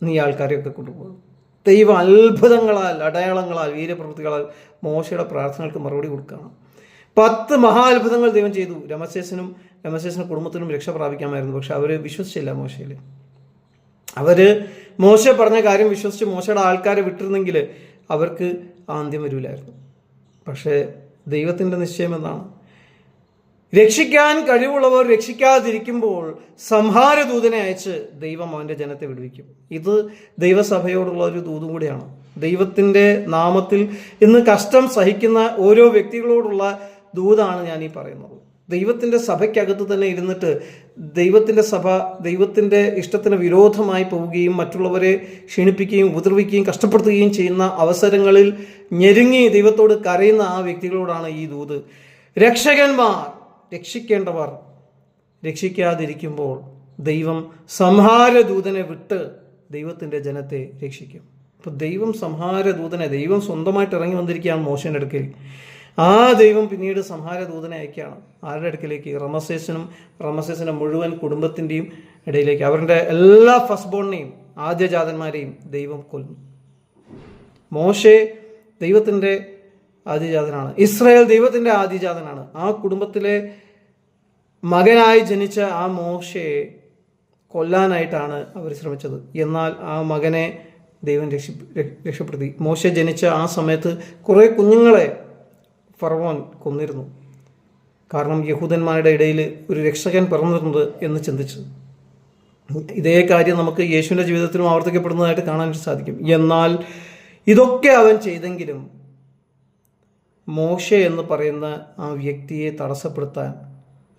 നീ ആൾക്കാരെയൊക്കെ കൊണ്ടുപോകും. ദൈവം അത്ഭുതങ്ങളാൽ, അടയാളങ്ങളാൽ, വീരപ്രവൃത്തികളാൽ മോശയുടെ പ്രാർത്ഥനകൾക്ക് മറുപടി കൊടുക്കുകയാണ്. 10 മഹാത്ഭുതങ്ങൾ ദൈവം ചെയ്തു. രമശേസിൻ്റെ കുടുംബത്തിനും രക്ഷ പ്രാപിക്കാമായിരുന്നു. പക്ഷെ അവർ വിശ്വസിച്ചില്ല മോശയിൽ. അവർ മോശ പറഞ്ഞ കാര്യം വിശ്വസിച്ച് മോശയുടെ ആൾക്കാരെ വിട്ടിരുന്നെങ്കിൽ അവർക്ക് ആന്ത്യം വരില്ലായിരുന്നു. പക്ഷേ ദൈവത്തിൻ്റെ നിശ്ചയം എന്നാണ്, രക്ഷിക്കാൻ കഴിവുള്ളവർ രക്ഷിക്കാതിരിക്കുമ്പോൾ സംഹാരദൂതനെ അയച്ച് ദൈവം അവൻ്റെ ജനത്തെ വിടുവിക്കും. ഇത് ദൈവസഭയോടുള്ള ഒരു ദൂതും കൂടിയാണ്. ദൈവത്തിൻ്റെ നാമത്തിൽ ഇന്ന് കഷ്ടം സഹിക്കുന്ന ഓരോ വ്യക്തികളോടുള്ള ദൂതാണ് ഞാൻ ഈ പറയുന്നത്. ദൈവത്തിൻ്റെ സഭയ്ക്കകത്ത് തന്നെ ഇരുന്നിട്ട് ദൈവത്തിൻ്റെ സഭ ദൈവത്തിൻ്റെ ഇഷ്ടത്തിന് വിരോധമായി പോവുകയും മറ്റുള്ളവരെ ക്ഷീണിപ്പിക്കുകയും ഉപദ്രവിക്കുകയും കഷ്ടപ്പെടുത്തുകയും ചെയ്യുന്ന അവസരങ്ങളിൽ ഞെരുങ്ങി ദൈവത്തോട് കരയുന്ന ആ വ്യക്തികളോടാണ് ഈ ദൂത്. രക്ഷകന്മാർ, രക്ഷിക്കേണ്ടവർ രക്ഷിക്കാതിരിക്കുമ്പോൾ ദൈവം സംഹാരദൂതനെ വിട്ട് ദൈവത്തിൻ്റെ ജനത്തെ രക്ഷിക്കും. അപ്പോൾ ദൈവം സംഹാരദൂതനെ, ദൈവം സ്വന്തമായിട്ട് ഇറങ്ങി വന്നിരിക്കുകയാണ് മോശയുടെ അടുക്കൽ. ആ ദൈവം പിന്നീട് സംഹാരദൂതനെ അയക്കുകയാണ്. ആരുടെ അടുക്കലേക്ക്? റമസേസിൻ്റെ മുഴുവൻ കുടുംബത്തിൻ്റെയും ഇടയിലേക്ക്. അവരുടെ എല്ലാ ഫസ്റ്റ് ബോണിനെയും, ആദ്യജാതന്മാരെയും ദൈവം കൊല്ലുന്നു. മോശെ ദൈവത്തിൻ്റെ ആദ്യജാതനാണ്. ഇസ്രായേൽ ദൈവത്തിൻ്റെ ആദ്യജാതനാണ്. ആ കുടുംബത്തിലെ മകനായി ജനിച്ച ആ മോശയെ കൊല്ലാനായിട്ടാണ് അവർ ശ്രമിച്ചത്. എന്നാൽ ആ മകനെ ദൈവം രക്ഷപ്പെടുത്തി. മോശെ ജനിച്ച ആ സമയത്ത് കുറേ കുഞ്ഞുങ്ങളെ ഫറവോൻ കൊന്നിരുന്നു. കാരണം യഹൂദന്മാരുടെ ഇടയിൽ ഒരു രക്ഷകൻ പിറന്നിരുന്നത് എന്ന് ചിന്തിച്ചു. ഇതേ കാര്യം നമുക്ക് യേശുവിൻ്റെ ജീവിതത്തിലും ആവർത്തിക്കപ്പെടുന്നതായിട്ട് കാണാൻ സാധിക്കും. എന്നാൽ ഇതൊക്കെ അവൻ ചെയ്തെങ്കിലും മോശെ എന്ന് പറയുന്ന ആ വ്യക്തിയെ തടസ്സപ്പെടുത്താൻ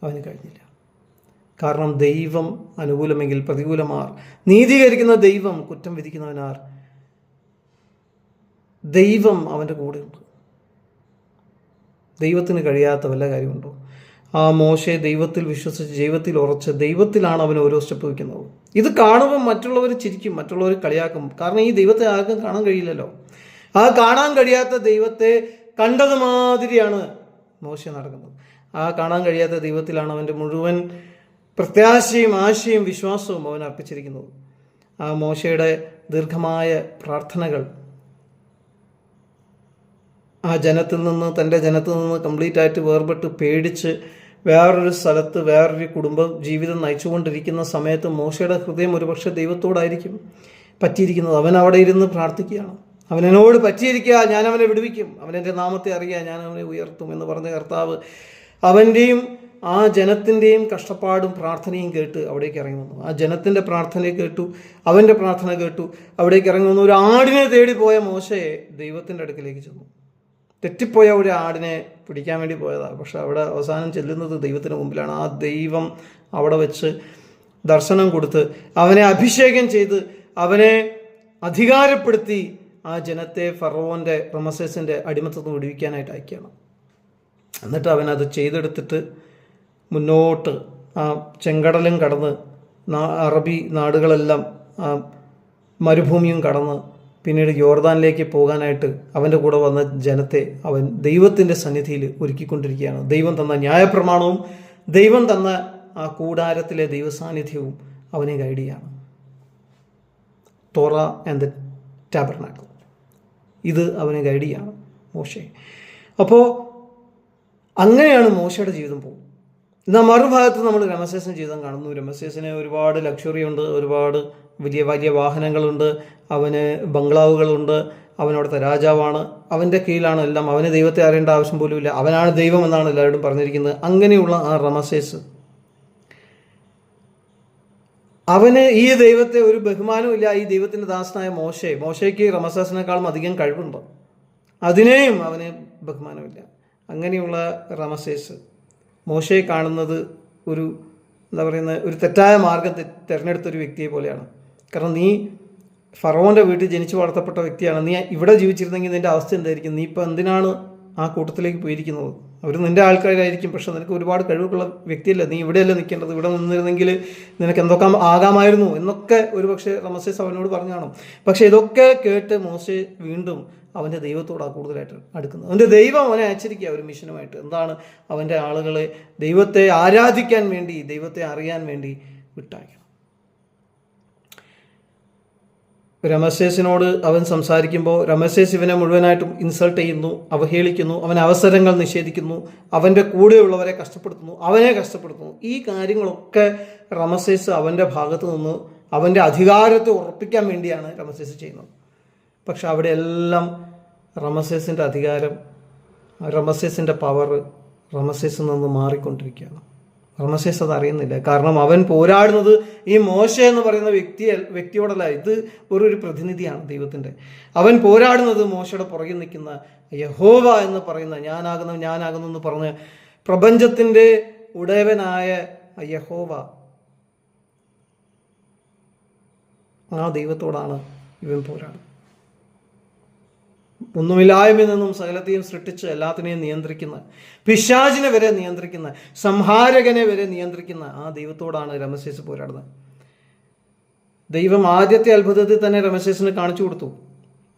അവന് കഴിഞ്ഞില്ല. കാരണം ദൈവം അനുകൂലമെങ്കിൽ പ്രതികൂലമാർ, നീതീകരിക്കുന്ന ദൈവം കുറ്റം വിധിക്കുന്നവനാർ, ദൈവം അവൻ്റെ കൂടെയുണ്ട്. ദൈവത്തിന് കഴിയാത്ത വല്ല കാര്യമുണ്ടോ? ആ മോശെ ദൈവത്തിൽ വിശ്വസിച്ച് ദൈവത്തിൽ ഉറച്ച് ദൈവത്തിലാണ് അവൻ ഓരോ സ്റ്റെപ്പ് വയ്ക്കുന്നത്. ഇത് കാണുമ്പോൾ മറ്റുള്ളവർ ചിരിക്കും, മറ്റുള്ളവർ കളിയാക്കും. കാരണം ഈ ദൈവത്തെ ആർക്കും കാണാൻ കഴിയില്ലല്ലോ. ആ കാണാൻ കഴിയാത്ത ദൈവത്തെ കണ്ടത് മാതിരിയാണ് മോശെ നടക്കുന്നത്. ആ കാണാൻ കഴിയാത്ത ദൈവത്തിലാണ് അവൻ്റെ മുഴുവൻ പ്രത്യാശയും ആശയും വിശ്വാസവും അവൻ അർപ്പിച്ചിരിക്കുന്നത്. ആ മോശയുടെ ദീർഘമായ പ്രാർത്ഥനകൾ ആ ജനത്തിൽ നിന്ന്, തൻ്റെ ജനത്തിൽ നിന്ന് കംപ്ലീറ്റ് ആയിട്ട് വേർപെട്ട് പേടിച്ച് വേറൊരു സ്ഥലത്ത് വേറൊരു കുടുംബം ജീവിതം നയിച്ചുകൊണ്ടിരിക്കുന്ന സമയത്ത് മോശയുടെ ഹൃദയം ഒരുപക്ഷെ ദൈവത്തോടായിരിക്കും പറ്റിയിരിക്കുന്നത്. അവൻ അവിടെ ഇരുന്ന് പ്രാർത്ഥിക്കുകയാണ്. അവനോട് പറ്റിയിരിക്കുക, ഞാൻ അവനെ വിടുവിക്കും, അവനെൻ്റെ നാമത്തെ അറിയുക, ഞാൻ അവനെ ഉയർത്തും എന്ന് പറഞ്ഞ കർത്താവ് അവൻ്റെയും ആ ജനത്തിൻ്റെയും കഷ്ടപ്പാടും പ്രാർത്ഥനയും കേട്ട് അവിടേക്ക് ഇറങ്ങി വന്നു. ആ ജനത്തിൻ്റെ പ്രാർത്ഥന കേട്ടു, അവൻ്റെ പ്രാർത്ഥന കേട്ടു, അവിടേക്ക് ഇറങ്ങി വന്നു. ഒരു ആടിനെ തേടി പോയ മോശയെ ദൈവത്തിൻ്റെ അടുക്കിലേക്ക് ചെന്നു. തെറ്റിപ്പോയ ഒരു ആടിനെ പിടിക്കാൻ വേണ്ടി പോയതാണ്. പക്ഷെ അവിടെ അവസാനം ചെല്ലുന്നത് ദൈവത്തിന് മുമ്പിലാണ്. ആ ദൈവം അവിടെ വെച്ച് ദർശനം കൊടുത്ത് അവനെ അഭിഷേകം ചെയ്ത് അവനെ അധികാരപ്പെടുത്തി ആ ജനത്തെ ഫറവോൻ്റെ റമസേസിൻ്റെ അടിമത്തത്തിൽ നിന്ന് വിടുവിക്കാനായിട്ട് അയക്കുകയാണ്. എന്നിട്ട് അവനത് ചെയ്തെടുത്തിട്ട് മുന്നോട്ട് ആ ചെങ്കടലും കടന്ന് അറബി നാടുകളെല്ലാം മരുഭൂമിയും കടന്ന് പിന്നീട് യോർദാനിലേക്ക് പോകാനായിട്ട് അവൻ്റെ കൂടെ വന്ന ജനത്തെ അവൻ ദൈവത്തിൻ്റെ സന്നിധിയിൽ ഒരുക്കിക്കൊണ്ടിരിക്കുകയാണ്. ദൈവം തന്ന ന്യായപ്രമാണവും ദൈവം തന്ന ആ കൂടാരത്തിലെ ദൈവസാന്നിധ്യവും അവനെ ഗൈഡ് ചെയ്യാണ്. തോറ ആൻഡ് ദ ടാബർനാക്കിൾ, ഇത് അവനെ ഗൈഡ് ചെയ്യാണ് മോശെ. അപ്പോൾ അങ്ങനെയാണ് മോശയുടെ ജീവിതം പോകും. എന്നാൽ മറുഭാഗത്ത് നമ്മൾ രമസേസിൻ്റെ ജീവിതം കാണുന്നു. രമസേസിന് ഒരുപാട് ലക്ഷറി ഉണ്ട്, ഒരുപാട് വലിയ വലിയ വാഹനങ്ങളുണ്ട്, അവന് ബംഗ്ലാവുകളുണ്ട്, അവനവിടുത്തെ രാജാവാണ്, അവൻ്റെ കീഴിലാണ് എല്ലാം. അവന് ദൈവത്തെ അറിയേണ്ട ആവശ്യം പോലുമില്ല, അവനാണ് ദൈവം എന്നാണ് എല്ലാവരും പറഞ്ഞിരിക്കുന്നത്. അങ്ങനെയുള്ള ആ റമസേസ്, അവന് ഈ ദൈവത്തെ ഒരു ബഹുമാനവും ഇല്ല. ഈ ദൈവത്തിൻ്റെ ദാസനായ മോശയ്ക്ക് റമസേസിനേക്കാളും അധികം കഴിവുണ്ട്, അതിനെയും അവന് ബഹുമാനമില്ല. അങ്ങനെയുള്ള റമസേസ് മോശയെ കാണുന്നത് ഒരു ഒരു തെറ്റായ മാർഗം തിരഞ്ഞെടുത്തൊരു വ്യക്തിയെ പോലെയാണ്. കാരണം നീ ഫറവോൻ്റെ വീട്ടിൽ ജനിച്ചു വളർത്തപ്പെട്ട വ്യക്തിയാണ്. നീ ഇവിടെ ജീവിച്ചിരുന്നെങ്കിൽ നിൻ്റെ അവസ്ഥ എന്തായിരിക്കും? നീ ഇപ്പോൾ എന്തിനാണ് ആ കൂട്ടത്തിലേക്ക് പോയിരിക്കുന്നത്? അവർ നിൻ്റെ ആൾക്കാരായിരിക്കും, പക്ഷെ നിനക്ക് ഒരുപാട് കഴിവുള്ള വ്യക്തിയല്ല, നീ ഇവിടെയല്ല നിൽക്കേണ്ടത്, ഇവിടെ നിന്നിരുന്നെങ്കിൽ നിനക്ക് എന്തൊക്കെ ആകാമായിരുന്നു എന്നൊക്കെ ഒരു പക്ഷേ റമസേസ് അവനോട് പറഞ്ഞു കാണും. പക്ഷെ ഇതൊക്കെ കേട്ട് മോശെ വീണ്ടും അവൻ്റെ ദൈവത്തോടാണ് കൂടുതലായിട്ട് അടുക്കുന്നത്. അവൻ്റെ ദൈവം അവനെ അയച്ചിരിക്കുക ഒരു മിഷനുമായിട്ട്. എന്താണ്? അവൻ്റെ ആളുകളെ ദൈവത്തെ ആരാധിക്കാൻ വേണ്ടി, ദൈവത്തെ അറിയാൻ വേണ്ടി വിട്ടയക്കണം. രമസേസിനോട് അവൻ സംസാരിക്കുമ്പോൾ രമസേസ് ഇവനെ മുഴുവനായിട്ടും ഇൻസൾട്ട് ചെയ്യുന്നു, അവഹേളിക്കുന്നു, അവൻ അവസരങ്ങൾ നിഷേധിക്കുന്നു, അവൻ്റെ കൂടെയുള്ളവരെ കഷ്ടപ്പെടുത്തുന്നു, അവനെ കഷ്ടപ്പെടുത്തുന്നു. ഈ കാര്യങ്ങളൊക്കെ രമസേസ് അവൻ്റെ ഭാഗത്ത് നിന്ന് അവൻ്റെ അധികാരത്തെ ഉറപ്പിക്കാൻ വേണ്ടിയാണ് രമസേസ് ചെയ്യുന്നത്. പക്ഷെ അവിടെയെല്ലാം റമസേസിൻ്റെ അധികാരം, റമസേസിൻ്റെ പവർ റമസേസിൽ നിന്ന് മാറിക്കൊണ്ടിരിക്കുകയാണ്. റമസേസ് അത് അറിയുന്നില്ല. കാരണം അവൻ പോരാടുന്നത് ഈ മോശ എന്ന് പറയുന്ന വ്യക്തിയോടല്ല. ഇത് ഒരു പ്രതിനിധിയാണ് ദൈവത്തിൻ്റെ. അവൻ പോരാടുന്നത് മോശയുടെ പുറകിൽ നിൽക്കുന്ന യഹോവ എന്ന് പറയുന്ന ഞാനാകുന്നു എന്ന് പറഞ്ഞ് പ്രപഞ്ചത്തിൻ്റെ ഉടയവനായ യഹോവ, ആ ദൈവത്തോടാണ് ഇവൻ പോരാടുന്നത്. ഒന്നുമില്ലായ്മയിൽ നിന്നും സകലത്തെയും സൃഷ്ടിച്ച് എല്ലാത്തിനെയും നിയന്ത്രിക്കുന്ന, പിശാചിനെ വരെ നിയന്ത്രിക്കുന്ന, സംഹാരകനെ വരെ നിയന്ത്രിക്കുന്ന ആ ദൈവത്തോടാണ് രമസേസ് പോരാടുന്നത്. ദൈവം ആദ്യത്തെ അത്ഭുതത്തിൽ തന്നെ രമസേസിന് കാണിച്ചു കൊടുത്തു.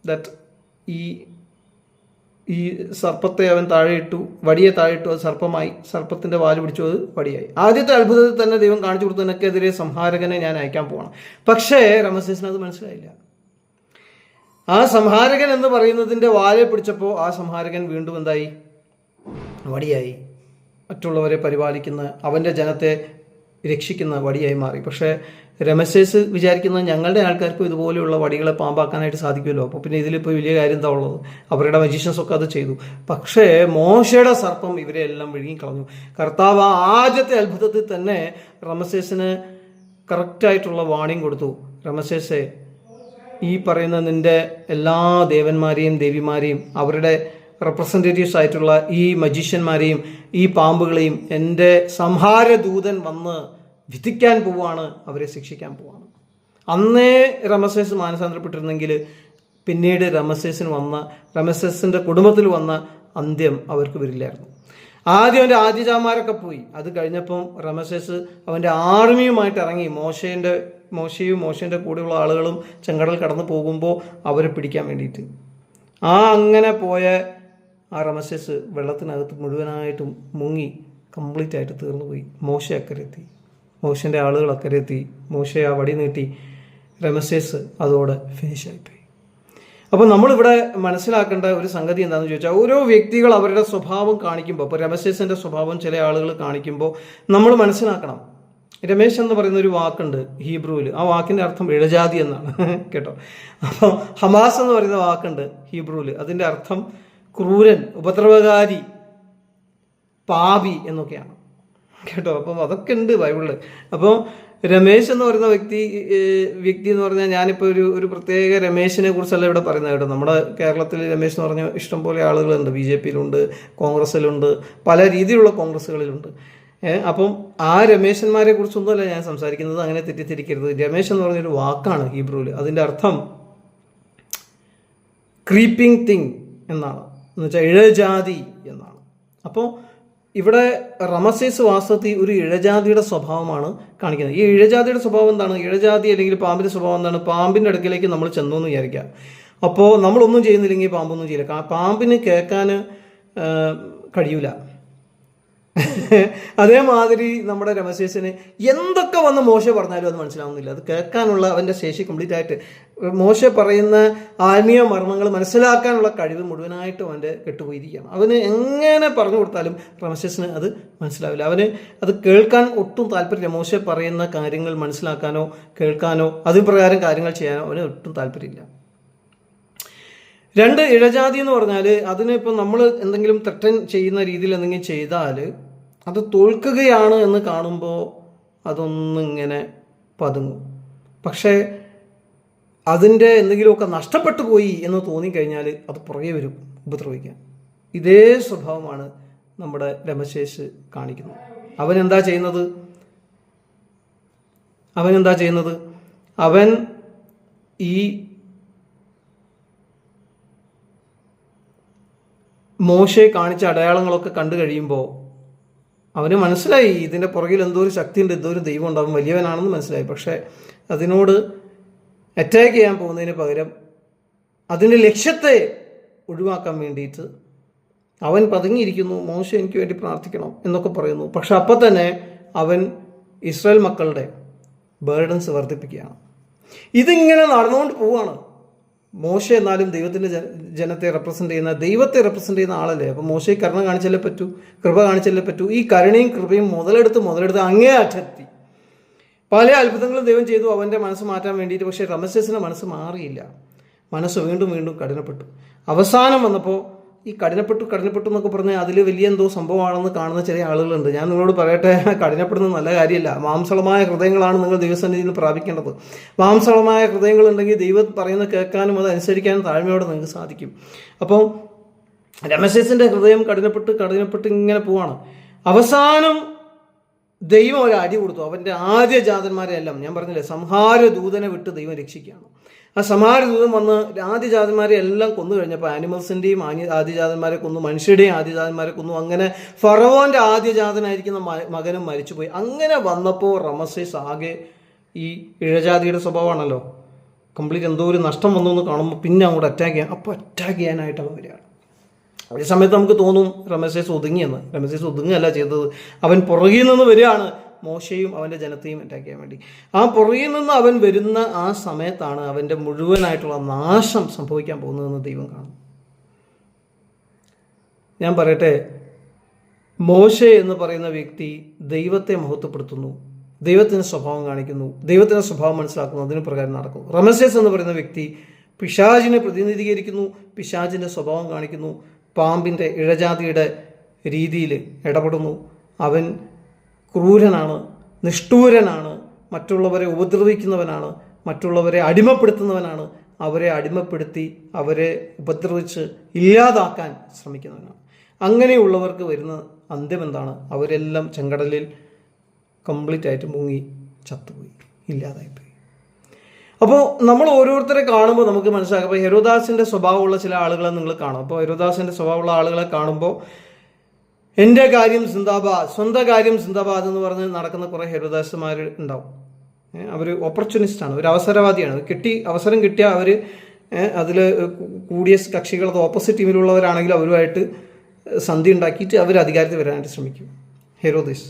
ദാറ്റ് ഈ സർപ്പത്തെ അവൻ താഴെയിട്ടു, വടിയെ താഴെയിട്ടു, അത് സർപ്പമായി, സർപ്പത്തിൻ്റെ വാല് പിടിച്ചു, അത് വടിയായി. ആദ്യത്തെ അത്ഭുതത്തിൽ തന്നെ ദൈവം കാണിച്ചു കൊടുത്തു, നിനക്കെതിരെ സംഹാരകനെ ഞാൻ അയക്കാൻ പോകണം. പക്ഷേ രമസേസിന് അത് മനസ്സിലായില്ല. ആ സംഹാരകൻ എന്ന് പറയുന്നതിൻ്റെ വാലെ പിടിച്ചപ്പോൾ ആ സംഹാരകൻ വീണ്ടും എന്തായി? വടിയായി. മറ്റുള്ളവരെ പരിപാലിക്കുന്ന, അവൻ്റെ ജനത്തെ രക്ഷിക്കുന്ന വടിയായി മാറി. പക്ഷേ രമസേസ് വിചാരിക്കുന്നത് ഞങ്ങളുടെ ആൾക്കാർക്കും ഇതുപോലെയുള്ള വടികളെ പാമ്പാക്കാനായിട്ട് സാധിക്കുമല്ലോ, അപ്പോൾ പിന്നെ ഇതിലിപ്പോൾ വലിയ കാര്യം എന്താ ഉള്ളത്? അവരുടെ മജീഷ്യൻസൊക്കെ അത് ചെയ്തു. പക്ഷേ മോശയുടെ സർപ്പം ഇവരെ എല്ലാം വിഴുങ്ങിക്കളഞ്ഞു. കർത്താവ് ആദ്യത്തെ അത്ഭുതത്തിൽ തന്നെ രമസേസിന് കറക്റ്റായിട്ടുള്ള വാണിംഗ് കൊടുത്തു. രമസേസെ, ഈ പറയുന്ന നിൻ്റെ എല്ലാ ദേവന്മാരെയും ദേവിമാരെയും അവരുടെ റെപ്രസെൻറ്റേറ്റീവ്സ് ആയിട്ടുള്ള ഈ മജീഷ്യന്മാരെയും ഈ പാമ്പുകളെയും എൻ്റെ സംഹാരദൂതൻ വന്ന് വിധിക്കാൻ പോവുകയാണ്, അവരെ ശിക്ഷിക്കാൻ പോവുകയാണ്. അന്നേ രമസേസ് മാനസാന്തരപ്പെട്ടിരുന്നെങ്കിൽ പിന്നീട് രമസേസിൻ്റെ കുടുംബത്തിൽ വന്ന അന്ത്യം അവർക്ക് വരില്ലായിരുന്നു. ആദ്യം അവൻ്റെ ആദ്യജാമാരൊക്കെ പോയി. അത് കഴിഞ്ഞപ്പം രമസേസ് അവൻ്റെ ആർമിയുമായിട്ട് ഇറങ്ങി. മോശയുടെ കൂടെയുള്ള ആളുകളും ചെങ്കടൽ കടന്നു പോകുമ്പോൾ അവരെ പിടിക്കാൻ വേണ്ടിയിട്ട് അങ്ങനെ പോയ ആ രമസേസ് വെള്ളത്തിനകത്ത് മുഴുവനായിട്ടും മുങ്ങി കംപ്ലീറ്റ് ആയിട്ട് തീർന്നു പോയി. മോശ അക്കരെത്തി, മോശൻ്റെ ആളുകൾ അക്കരെത്തി, മോശ ആ വടി നീട്ടി, രമസേസ് അതോടെ ഫിനിഷായിപ്പോയി. അപ്പോൾ നമ്മളിവിടെ മനസ്സിലാക്കേണ്ട ഒരു സംഗതി എന്താണെന്ന് ചോദിച്ചാൽ, ഓരോ വ്യക്തികൾ അവരുടെ സ്വഭാവം കാണിക്കുമ്പോൾ, ഇപ്പോൾ രമസേസിൻ്റെ സ്വഭാവം ചില ആളുകൾ കാണിക്കുമ്പോൾ നമ്മൾ മനസ്സിലാക്കണം. രമേശ് എന്ന് പറയുന്ന ഒരു വാക്കുണ്ട് ഹീബ്രുവിൽ. ആ വാക്കിൻ്റെ അർത്ഥം ഇഴജാതി എന്നാണ് കേട്ടോ. അപ്പോൾ ഹമാസ് എന്ന് പറയുന്ന വാക്കുണ്ട് ഹീബ്രുവിൽ. അതിൻ്റെ അർത്ഥം ക്രൂരൻ, ഉപദ്രവകാരി, പാപി എന്നൊക്കെയാണ് കേട്ടോ. അപ്പം അതൊക്കെ ഉണ്ട് ബൈബിളിൽ. അപ്പോൾ രമേശ് എന്ന് പറയുന്ന വ്യക്തി എന്ന് പറഞ്ഞാൽ, ഞാനിപ്പോൾ ഒരു പ്രത്യേക രമേശിനെ കുറിച്ചല്ല ഇവിടെ പറയുന്നത് കേട്ടോ. നമ്മുടെ കേരളത്തിൽ രമേശ് എന്ന് പറഞ്ഞ ഇഷ്ടംപോലെ ആളുകളുണ്ട്. BJP-യിലുണ്ട്, കോൺഗ്രസ്സിലുണ്ട്, പല രീതിയിലുള്ള കോൺഗ്രസ്സുകളിലുണ്ട്. അപ്പം ആ രമേശന്മാരെ കുറിച്ചൊന്നുമല്ല ഞാൻ സംസാരിക്കുന്നത്, അങ്ങനെ തെറ്റിദ്ധരിക്കരുത്. രമേശ് എന്ന് പറഞ്ഞൊരു വാക്കാണ് ഹീബ്രുവിൽ. അതിൻ്റെ അർത്ഥം ക്രീപ്പിംഗ് തിങ് എന്നാണ്, എന്നുവെച്ചാൽ ഇഴജാതി എന്നാണ്. അപ്പോൾ ഇവിടെ രമസേസ് വാസ്തവത്തിൽ ഒരു ഇഴജാതിയുടെ സ്വഭാവമാണ് കാണിക്കുന്നത്. ഈ ഇഴജാതിയുടെ സ്വഭാവം എന്താണ്? ഇഴജാതി അല്ലെങ്കിൽ പാമ്പിൻ്റെ സ്വഭാവം എന്താണ്? പാമ്പിൻ്റെ അടുക്കിലേക്ക് നമ്മൾ ചെന്നു എന്ന് വിചാരിക്കുക. അപ്പോൾ നമ്മളൊന്നും ചെയ്യുന്നില്ലെങ്കിൽ പാമ്പൊന്നും ചെയ്യില്ല. പാമ്പിന് കേൾക്കാൻ കഴിയൂല. അതേമാതിരി നമ്മുടെ രമസേസിന് എന്തൊക്കെ വന്ന് മോശ പറഞ്ഞാലും അത് മനസ്സിലാവുന്നില്ല. അത് കേൾക്കാനുള്ള അവൻ്റെ ശേഷി കംപ്ലീറ്റ് ആയിട്ട്, മോശ പറയുന്ന ആത്മീയ മർമ്മങ്ങൾ മനസ്സിലാക്കാനുള്ള കഴിവ് മുഴുവനായിട്ടും അവൻ്റെ കെട്ടുപോയിരിക്കുകയാണ്. അവന് എങ്ങനെ പറഞ്ഞു കൊടുത്താലും രമസേസിന് അത് മനസ്സിലാവില്ല. അവന് അത് കേൾക്കാൻ ഒട്ടും താല്പര്യമില്ല. മോശ പറയുന്ന കാര്യങ്ങൾ മനസ്സിലാക്കാനോ കേൾക്കാനോ അതിന് പ്രകാരം കാര്യങ്ങൾ ചെയ്യാനോ അവന് ഒട്ടും താല്പര്യമില്ല. രണ്ട്, ഇഴജാതി എന്ന് പറഞ്ഞാൽ അതിന് ഇപ്പം നമ്മൾ എന്തെങ്കിലും ത്രട്ടൻ ചെയ്യുന്ന രീതിയിൽ എന്തെങ്കിലും ചെയ്താൽ അത് തോൽക്കുകയാണ് എന്ന് കാണുമ്പോൾ അതൊന്നിങ്ങനെ പതുങ്ങും. പക്ഷേ അതിൻ്റെ എന്തെങ്കിലുമൊക്കെ നഷ്ടപ്പെട്ടു പോയി എന്ന് തോന്നിക്കഴിഞ്ഞാൽ അത് പുറകെ വരും ഉപദ്രവിക്കാൻ. ഇതേ സ്വഭാവമാണ് നമ്മുടെ രമസേസ് കാണിക്കുന്നത്. അവനെന്താ ചെയ്യുന്നത്? അവൻ ഈ മോശയെ കാണിച്ച അടയാളങ്ങളൊക്കെ കണ്ടു കഴിയുമ്പോൾ അവന് മനസ്സിലായി ഇതിൻ്റെ പുറകിൽ എന്തോ ഒരു ശക്തിയുണ്ട്, എന്തോ ഒരു ദൈവം ഉണ്ടാവും, വലിയവനാണെന്ന് മനസ്സിലായി. പക്ഷേ അതിനോട് അറ്റാക്ക് ചെയ്യാൻ പോകുന്നതിന് പകരം അതിൻ്റെ ലക്ഷ്യത്തെ ഒഴിവാക്കാൻ വേണ്ടിയിട്ട് അവൻ പതുങ്ങിയിരിക്കുന്നു. മോശ എനിക്ക് വേണ്ടി പ്രാർത്ഥിക്കണം എന്നൊക്കെ പറയുന്നു. പക്ഷെ അപ്പം തന്നെ അവൻ ഇസ്രായേൽ മക്കളുടെ ബേർഡൻസ് വർദ്ധിപ്പിക്കുകയാണ്. ഇതിങ്ങനെ നടന്നുകൊണ്ട് പോവുകയാണ്. മോശ എന്നാലും ദൈവത്തിൻ്റെ ജനത്തെ റെപ്രസെൻ്റ് ചെയ്യുന്ന, ദൈവത്തെ റെപ്രസെൻ്റ് ചെയ്യുന്ന ആളല്ലേ. അപ്പോൾ മോശയെ കരുണ കാണിച്ചല്ലേ പറ്റൂ, കൃപ കാണിച്ചല്ലേ പറ്റൂ. ഈ കരുണയും കൃപയും മുതലെടുത്ത് അങ്ങേ അറ്റത്തി പല അത്ഭുതങ്ങളും ദൈവം ചെയ്തു അവൻ്റെ മനസ്സ് മാറ്റാൻ വേണ്ടിയിട്ട്. പക്ഷേ രമസേസിൻ്റെ മനസ്സ് മാറിയില്ല. മനസ്സ് വീണ്ടും കഠിനപ്പെട്ടു. അവസാനം വന്നപ്പോൾ ഈ കഠിനപ്പെട്ടു എന്നൊക്കെ പറഞ്ഞാൽ അതിൽ വലിയ എന്തോ സംഭവമാണെന്ന് കാണുന്ന ചില ആളുകളുണ്ട്. ഞാൻ നിങ്ങളോട് പറയട്ടെ, കഠിനപ്പെടുന്നത് നല്ല കാര്യമല്ല. മാംസളമായ ഹൃദയങ്ങളാണ് നിങ്ങൾ ദൈവസന്നിധിയിൽ നിന്ന് പ്രാപിക്കേണ്ടത്. മാംസളമായ ഹൃദയങ്ങളുണ്ടെങ്കിൽ ദൈവം പറയുന്നത് കേൾക്കാനും അത് അനുസരിക്കാനും താഴ്മയോടെ നിങ്ങൾക്ക് സാധിക്കും. അപ്പോൾ രമസേസിൻ്റെ ഹൃദയം കഠിനപ്പെട്ട് ഇങ്ങനെ പോവാണ്. അവസാനം ദൈവം ഒരു അടി കൊടുത്തു. അവൻ്റെ ആദ്യജാതന്മാരെ എല്ലാം, ഞാൻ പറഞ്ഞില്ലേ, സംഹാര ദൂതനെ വിട്ട് ദൈവം രക്ഷിക്കുകയാണ്. ആ സംഹാര ദൂതൻ വന്ന് ആദ്യജാതന്മാരെ എല്ലാം കൊന്നു കഴിഞ്ഞപ്പോൾ ആനിമൽസിൻ്റെയും ആദ്യജാതന്മാരെ കൊന്നു, മനുഷ്യരുടെയും ആദ്യജാതന്മാരെ കൊന്നു. അങ്ങനെ ഫറവോൻ്റെ ആദ്യജാതനായിരിക്കുന്ന മകനും മരിച്ചുപോയി. അങ്ങനെ വന്നപ്പോൾ റമസേസ് ആകെ, ഈ ഇഴജാതിയുടെ സ്വഭാവമാണല്ലോ, കംപ്ലീറ്റ് എന്തോ ഒരു നഷ്ടം വന്നു എന്ന് കാണുമ്പോൾ പിന്നെ അങ്ങോട്ട് അറ്റാക്ക് ചെയ്യാനായിട്ട് അവൻ വരികയാണ്. അതേ സമയത്ത് നമുക്ക് തോന്നും റമസേസ് ഒതുങ്ങിയെന്ന്. റമസേസ് ഒതുങ്ങുകയല്ല ചെയ്തത്, അവൻ പുറകിൽ നിന്ന് വരികയാണ് മോശയും അവൻ്റെ ജനത്തെയും അറ്റാക്ക് ചെയ്യാൻ വേണ്ടി. ആ പുറകിൽ നിന്ന് അവൻ വരുന്ന ആ സമയത്താണ് അവൻ്റെ മുഴുവനായിട്ടുള്ള നാശം സംഭവിക്കാൻ പോകുന്നതെന്ന് ദൈവം കാണും. ഞാൻ പറയട്ടെ, മോശെ എന്ന് പറയുന്ന വ്യക്തി ദൈവത്തെ മഹത്വപ്പെടുത്തുന്നു, ദൈവത്തിൻ്റെ സ്വഭാവം കാണിക്കുന്നു, ദൈവത്തിൻ്റെ സ്വഭാവം മനസ്സിലാക്കുന്നു, അതിന് പ്രകാരം നടക്കുന്നു. റമസേസ് എന്ന് പറയുന്ന വ്യക്തി പിശാചിനെ പ്രതിനിധീകരിക്കുന്നു, പിശാചിൻ്റെ സ്വഭാവം കാണിക്കുന്നു, പാമ്പിൻ്റെ ഇഴജാതിയുടെ രീതിയിൽ ഇടപെടുന്നു. അവൻ ക്രൂരനാണ്, നിഷ്ഠൂരനാണ്, മറ്റുള്ളവരെ ഉപദ്രവിക്കുന്നവനാണ്, മറ്റുള്ളവരെ അടിമപ്പെടുത്തുന്നവനാണ്, അവരെ അടിമപ്പെടുത്തി അവരെ ഉപദ്രവിച്ച് ഇല്ലാതാക്കാൻ ശ്രമിക്കുന്നവനാണ്. അങ്ങനെയുള്ളവർക്ക് വരുന്ന അന്ത്യം എന്താണ്? അവരെല്ലാം ചെങ്കടലിൽ കംപ്ലീറ്റ് ആയിട്ട് മുങ്ങി ചത്തുപോയി, ഇല്ലാതായിപ്പോയി. അപ്പോൾ നമ്മൾ ഓരോരുത്തരെ കാണുമ്പോൾ നമുക്ക് മനസ്സിലാക്കാം. അപ്പോൾ ഹെരോദാസിൻ്റെ സ്വഭാവമുള്ള ചില ആളുകളെ നിങ്ങൾ കാണും. അപ്പോൾ ഹെരോദാസിൻ്റെ സ്വഭാവമുള്ള ആളുകളെ കാണുമ്പോൾ എൻ്റെ കാര്യം സിന്ദാബാദ്, സ്വന്തം കാര്യം സിന്ദാബാദ് എന്ന് പറഞ്ഞ് നടക്കുന്ന കുറേ ഹെരോദാസുമാർ ഉണ്ടാവും. അവർ ഓപ്പർച്യൂണിസ്റ്റാണ്, ഒരു അവസരവാദിയാണ്. അവസരം കിട്ടിയാൽ അവർ അതിൽ കൂടിയ കക്ഷികൾ, ഓപ്പോസിറ്റ് ടീമിലുള്ളവരാണെങ്കിൽ അവരുമായിട്ട് സന്ധി ഉണ്ടാക്കിയിട്ട് അവർ അധികാരത്തിൽ വരാനായിട്ട് ശ്രമിക്കും. ഹെരോദസ്.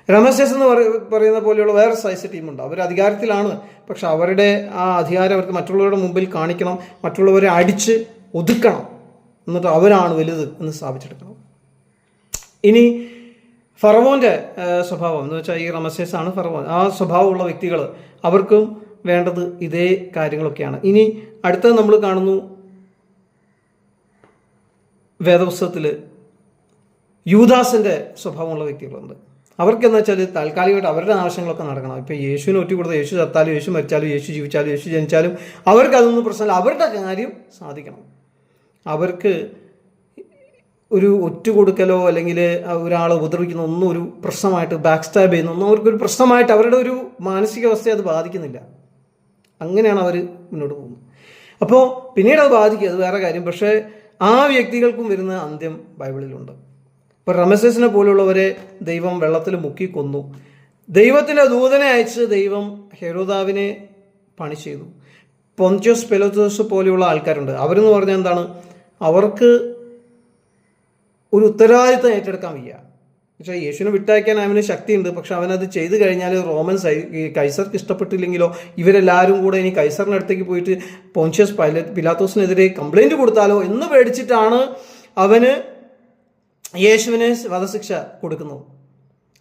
റമസേസ് എന്ന് പറയുന്ന പോലെയുള്ള വേറെ സൈസ് ടീമുണ്ട്. അവർ അധികാരത്തിലാണ്, പക്ഷെ അവരുടെ ആ അധികാരം അവർക്ക് മറ്റുള്ളവരുടെ മുമ്പിൽ കാണിക്കണം, മറ്റുള്ളവരെ അടിച്ച് ഒതുക്കണം, എന്നിട്ട് അവരാണ് വലുത് എന്ന് സ്ഥാപിച്ചെടുക്കണം. ഇനി ഫറവോൻ്റെ സ്വഭാവം എന്ന് വെച്ചാൽ ഈ റമസേസ് ആണ് ഫറവോൻ. ആ സ്വഭാവമുള്ള വ്യക്തികൾ, അവർക്കും വേണ്ടത് ഇതേ കാര്യങ്ങളൊക്കെയാണ്. ഇനി അടുത്തത് നമ്മൾ കാണുന്നു, വേദപുസ്തകത്തിൽ യൂദാസിൻ്റെ സ്വഭാവമുള്ള വ്യക്തികളുണ്ട്. അവർക്കെന്ന് വെച്ചാൽ താൽക്കാലികമായിട്ട് അവരുടെ ആവശ്യങ്ങളൊക്കെ നടക്കണം. ഇപ്പോൾ യേശുവിനെ ഒറ്റ കൊടുത്താൽ യേശു ചത്താലും യേശു മരിച്ചാലും യേശു ജീവിച്ചാലും യേശു ജനിച്ചാലും അവർക്കതൊന്നും പ്രശ്നമില്ല. അവരുടെ കാര്യം സാധിക്കണം. അവർക്ക് ഒരു ഒറ്റ കൊടുക്കലോ അല്ലെങ്കിൽ ഒരാളെ ഉപദ്രവിക്കുന്ന ഒന്നും ഒരു പ്രശ്നമായിട്ട്, ബാക്ക് സ്റ്റാബ് ചെയ്യുന്ന ഒന്നും അവർക്കൊരു പ്രശ്നമായിട്ട് അവരുടെ ഒരു മാനസികാവസ്ഥയെ അത് ബാധിക്കുന്നില്ല. അങ്ങനെയാണ് അവർ മുന്നോട്ട് പോകുന്നത്. അപ്പോൾ പിന്നീട് അത് ബാധിക്കുക, അത് വേറെ കാര്യം. പക്ഷേ ആ വ്യക്തികൾക്കും വരുന്ന അന്ത്യം ബൈബിളിലുണ്ട്. ഇപ്പോൾ റമസേസിനെ പോലുള്ളവരെ ദൈവം വെള്ളത്തിൽ മുക്കി കൊന്നു. ദൈവത്തിൻ്റെ ദൂതനെ അയച്ച് ദൈവം ഹെരോദാവിനെ പണി ചെയ്തു. പൊന്തിയോസ് പീലാത്തോസ് പോലെയുള്ള ആൾക്കാരുണ്ട്. അവരെന്ന് പറഞ്ഞാൽ എന്താണ്? അവർക്ക് ഒരു ഉത്തരവാദിത്തം ഏറ്റെടുക്കാൻ വയ്യ. പക്ഷേ യേശുവിനെ വിട്ടയക്കാൻ അവന് ശക്തിയുണ്ട്, പക്ഷെ അവനത് ചെയ്തു കഴിഞ്ഞാൽ റോമൻ കൈസർക്ക് ഇഷ്ടപ്പെട്ടില്ലെങ്കിലോ, ഇവരെല്ലാവരും കൂടെ ഇനി കൈസറിൻ്റെ അടുത്തേക്ക് പോയിട്ട് പൊന്തിയോസ് പീലാത്തോസിനെതിരെ കംപ്ലൈൻറ്റ് കൊടുത്താലോ എന്ന് പേടിച്ചിട്ടാണ് അവന് യേശുവിനെ വധശിക്ഷ കൊടുക്കുന്നത്.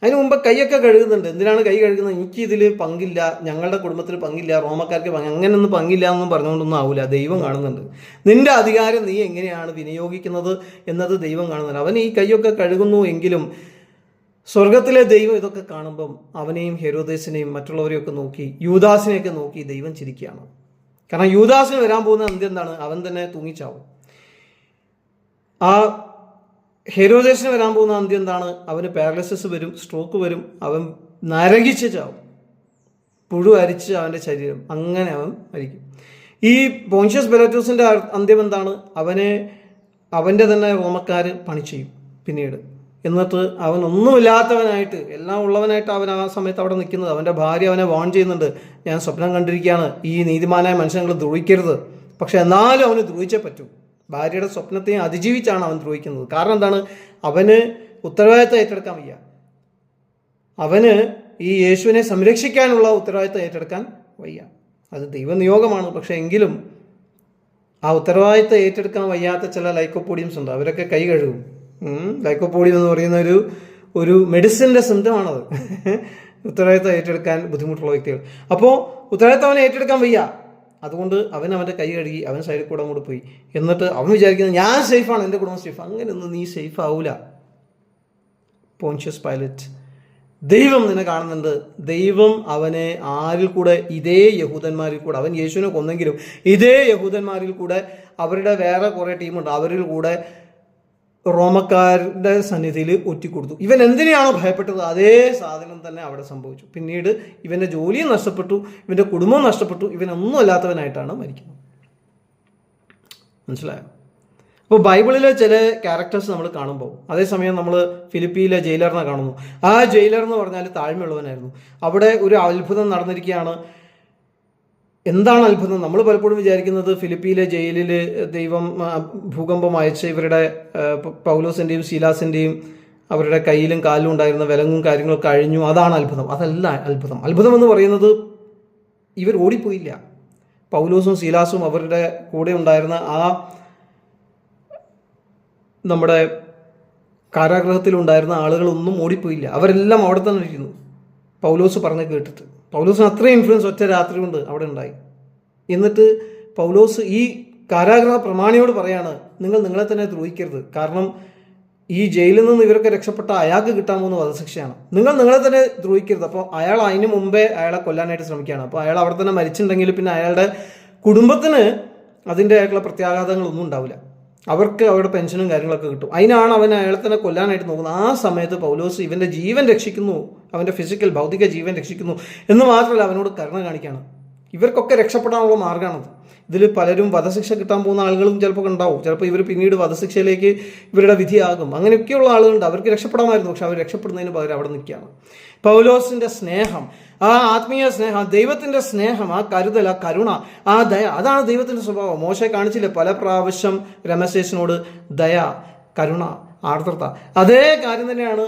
അതിന് മുമ്പ് കൈയൊക്കെ കഴുകുന്നുണ്ട്. എന്തിനാണ് കൈ കഴുകുന്നത്? എനിക്ക് ഇതിൽ പങ്കില്ല, ഞങ്ങളുടെ കുടുംബത്തിൽ പങ്കില്ല, റോമക്കാർക്ക് അങ്ങനെയൊന്നും പങ്കില്ല എന്നൊന്നും പറഞ്ഞുകൊണ്ടൊന്നും ആവില്ല. ദൈവം കാണുന്നുണ്ട്. നിന്റെ അധികാരം നീ എങ്ങനെയാണ് വിനിയോഗിക്കുന്നത് എന്നത് ദൈവം കാണുന്നുണ്ട്. അവൻ ഈ കൈയൊക്കെ കഴുകുന്നു എങ്കിലും സ്വർഗത്തിലെ ദൈവം ഇതൊക്കെ കാണുമ്പം അവനെയും ഹെരോദേസിനെയും മറ്റുള്ളവരെയൊക്കെ നോക്കി, യൂദാസിനെയൊക്കെ നോക്കി ദൈവം ചിരിക്കുകയാണ്. കാരണം യൂദാസിന് വരാൻ പോകുന്ന അന്ത്യം എന്താണ്? അവൻ തന്നെ തൂങ്ങിച്ചാവും. ആ ഹെരോദേസിന് വരാൻ പോകുന്ന അന്ത്യം എന്താണ്? അവന് പാരലിസിസ് വരും, സ്ട്രോക്ക് വരും, അവൻ നരകിച്ച് ചാവും, പുഴു അരിച്ച് അവൻ്റെ ശരീരം, അങ്ങനെ അവൻ മരിക്കും. ഈ പോന്തിയോസ് പീലാത്തോസിൻ്റെ അന്ത്യം എന്താണ്? അവൻ്റെ തന്നെ റോമക്കാർ പണി ചെയ്യും പിന്നീട്. എന്നിട്ട് അവനൊന്നുമില്ലാത്തവനായിട്ട്, എല്ലാം ഉള്ളവനായിട്ട് അവൻ ആ സമയത്ത് അവിടെ നിൽക്കുന്നത്. അവൻ്റെ ഭാര്യ അവനെ വാൺ ചെയ്യുന്നുണ്ട്, ഞാൻ സ്വപ്നം കണ്ടിരിക്കുകയാണ്, ഈ നീതിമാനായ മനുഷ്യങ്ങൾ ദ്രോഹിക്കരുത്. പക്ഷെ എന്നാലും അവന് ദ്രോഹിച്ചേ പറ്റൂ. ഭാര്യയുടെ സ്വപ്നത്തെയും അതിജീവിച്ചാണ് അവൻ ദ്രോഹിക്കുന്നത്. കാരണം എന്താണ്? അവന് ഉത്തരവാദിത്തം ഏറ്റെടുക്കാൻ വയ്യ. അവന് ഈ യേശുവിനെ സംരക്ഷിക്കാനുള്ള ഉത്തരവാദിത്തം ഏറ്റെടുക്കാൻ വയ്യ. അത് ദൈവനിയോഗമാണ്. പക്ഷേ എങ്കിലും ആ ഉത്തരവാദിത്തം ഏറ്റെടുക്കാൻ വയ്യാത്ത ചില ലൈക്കോപോഡിയംസ് ഉണ്ട്. അവരൊക്കെ കൈ കഴുകും. ലൈക്കോപോഡിയം എന്ന് പറയുന്ന ഒരു മെഡിസിൻ്റെ സിംറ്റമാണത്. ഉത്തരവാദിത്തം ഏറ്റെടുക്കാൻ ബുദ്ധിമുട്ടുള്ള വ്യക്തികൾ. അപ്പോൾ ഉത്തരവാദിത്തം അവനെ ഏറ്റെടുക്കാൻ വയ്യ. അതുകൊണ്ട് അവൻ്റെ കൈ കഴുകി അവൻ സൈഡിൽ കൂടെ അങ്ങോട്ട് പോയി. എന്നിട്ട് അവൻ വിചാരിക്കുന്നത് ഞാൻ സേഫാണ്, എൻ്റെ കുടുംബം സേഫ്. അങ്ങനെയൊന്നും നീ സേഫ് ആവൂല. പോന്തിയോസ് പൈലറ്റ്, ദൈവം നിന്നെ കാണുന്നുണ്ട്. ദൈവം അവനെ ആരിൽ കൂടെ? ഇതേ യഹൂദന്മാരിൽ കൂടെ. അവൻ യേശുവിനെ കൊന്നെങ്കിലും ഇതേ യഹൂദന്മാരിൽ കൂടെ അവരുടെ വേറെ കുറേ ടീമുണ്ട്. അവരിൽ കൂടെ റോമക്കാരുടെ സന്നിധിയിൽ ഒറ്റിക്കൊടുത്തു. ഇവൻ എന്തിനെയാണോ ഭയപ്പെട്ടത് അതേ സാധനം തന്നെ അവിടെ സംഭവിച്ചു. പിന്നീട് ഇവൻ്റെ ജോലിയും നഷ്ടപ്പെട്ടു, ഇവൻ്റെ കുടുംബവും നഷ്ടപ്പെട്ടു, ഇവനൊന്നും അല്ലാത്തവനായിട്ടാണ് മരിക്കുന്നത്. മനസ്സിലായോ? അപ്പോൾ ബൈബിളിലെ ചില ക്യാരക്ടേഴ്സ് നമ്മൾ കാണുമ്പോൾ, അതേസമയം നമ്മൾ ഫിലിപ്പിയിലെ ജയിലറിനെ കാണുന്നു. ആ ജയിലർ എന്ന് പറഞ്ഞാൽ താഴ്മയുള്ളവനായിരുന്നു. അവിടെ ഒരു അത്ഭുതം നടന്നിരിക്കുകയാണ്. എന്താണ് അത്ഭുതം? നമ്മൾ പലപ്പോഴും വിചാരിക്കുന്നത് ഫിലിപ്പിയിലെ ജയിലിൽ ദൈവം ഭൂകമ്പം അയച്ച് ഇവരുടെ പൗലോസിൻ്റെയും ശീലാസിൻ്റെയും അവരുടെ കയ്യിലും കാലിലും ഉണ്ടായിരുന്ന വിലങ്ങും കാര്യങ്ങളൊക്കെ അഴിഞ്ഞു, അതാണ് അത്ഭുതം. അതല്ല അത്ഭുതം. അത്ഭുതം എന്ന് പറയുന്നത് ഇവർ ഓടിപ്പോയില്ല. പൗലോസും ശീലാസും അവരുടെ കൂടെ ഉണ്ടായിരുന്ന ആ നമ്മുടെ കാരാഗൃഹത്തിലുണ്ടായിരുന്ന ആളുകളൊന്നും ഓടിപ്പോയില്ല. അവരെല്ലാം അവിടെ തന്നെ ഇരിക്കുന്നു, പൗലോസ് പറഞ്ഞ് കേട്ടിട്ട്. പൗലോസിന് അത്രയും ഇൻഫ്ലുവൻസ് ഒറ്റ രാത്രി കൊണ്ട് അവിടെ ഉണ്ടായി. എന്നിട്ട് പൗലോസ് ഈ കാരാഗൃഹ പ്രമാണിയോട് പറയാണ്, നിങ്ങൾ നിങ്ങളെ തന്നെ ദ്രോഹിക്കരുത്. കാരണം ഈ ജയിലിൽ നിന്ന് ഇവരൊക്കെ രക്ഷപ്പെട്ട അയാൾക്ക് കിട്ടാൻ പോകുന്ന വധശിക്ഷയാണ്. നിങ്ങൾ നിങ്ങളെ തന്നെ ദ്രോഹിക്കരുത്. അപ്പോൾ അയാൾ അതിന് മുമ്പേ അയാളെ കൊല്ലാനായിട്ട് ശ്രമിക്കുകയാണ്. അപ്പോൾ അയാൾ അവിടെ തന്നെ മരിച്ചിട്ടുണ്ടെങ്കിൽ പിന്നെ അയാളുടെ കുടുംബത്തിന് അതിൻ്റെ ആയിട്ടുള്ള പ്രത്യാഘാതങ്ങളൊന്നും ഉണ്ടാവില്ല. അവർക്ക് അവരുടെ പെൻഷനും കാര്യങ്ങളൊക്കെ കിട്ടും. അതിനാണ് അവൻ അയാളെ തന്നെ കൊല്ലാനായിട്ട് നോക്കുന്നത്. ആ സമയത്ത് പൗലോസ് ഇവൻ്റെ ജീവൻ രക്ഷിക്കുന്നു, അവൻ്റെ ഫിസിക്കൽ ഭൗതിക ജീവൻ രക്ഷിക്കുന്നു എന്ന് മാത്രമല്ല അവനോട് കരുണ കാണിക്കുകയാണ്. ഇവർക്കൊക്കെ രക്ഷപ്പെടാനുള്ള മാർഗ്ഗമാണത്. ഇതിൽ പലരും വധശിക്ഷ കിട്ടാൻ പോകുന്ന ആളുകളും ചിലപ്പോൾ ഉണ്ടാവും. ചിലപ്പോൾ ഇവർ പിന്നീട് വധശിക്ഷയിലേക്ക് ഇവരുടെ വിധിയാകും. അങ്ങനെയൊക്കെയുള്ള ആളുകളുണ്ട്. അവർക്ക് രക്ഷപ്പെടാമായിരുന്നു, പക്ഷെ അവർ രക്ഷപ്പെടുന്നതിന് പകരം അവിടെ നിൽക്കുകയാണ്. പൗലോസിൻ്റെ സ്നേഹം, ആ ആത്മീയ സ്നേഹം, ദൈവത്തിൻ്റെ സ്നേഹം, ആ കരുതൽ, ആ കരുണ, ആ ദയ, അതാണ് ദൈവത്തിൻ്റെ സ്വഭാവം. മോശെ കാണിച്ചില്ലേ പല പ്രാവശ്യം രമേശേസിനോട് ദയ, കരുണ, ആർദ്രത. അതേ കാര്യം തന്നെയാണ്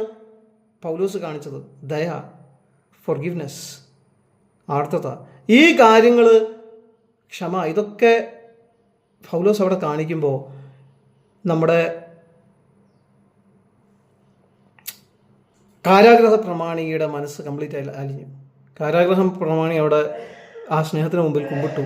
പൗലോസ് കാണിച്ചത്. ദയ, ഫോർഗിവ്നെസ്, ആർദ്രത, ഈ കാര്യങ്ങൾ, ക്ഷമ, ഇതൊക്കെ പൗലോസ് അവിടെ കാണിക്കുമ്പോൾ നമ്മുടെ കാരാഗ്രഹ പ്രമാണിയുടെ മനസ്സ് കംപ്ലീറ്റ് അലിഞ്ഞു. കാരാഗ്രഹ പ്രമാണി അവിടെ ആ സ്നേഹത്തിന് മുമ്പിൽ കുമ്പിട്ടു.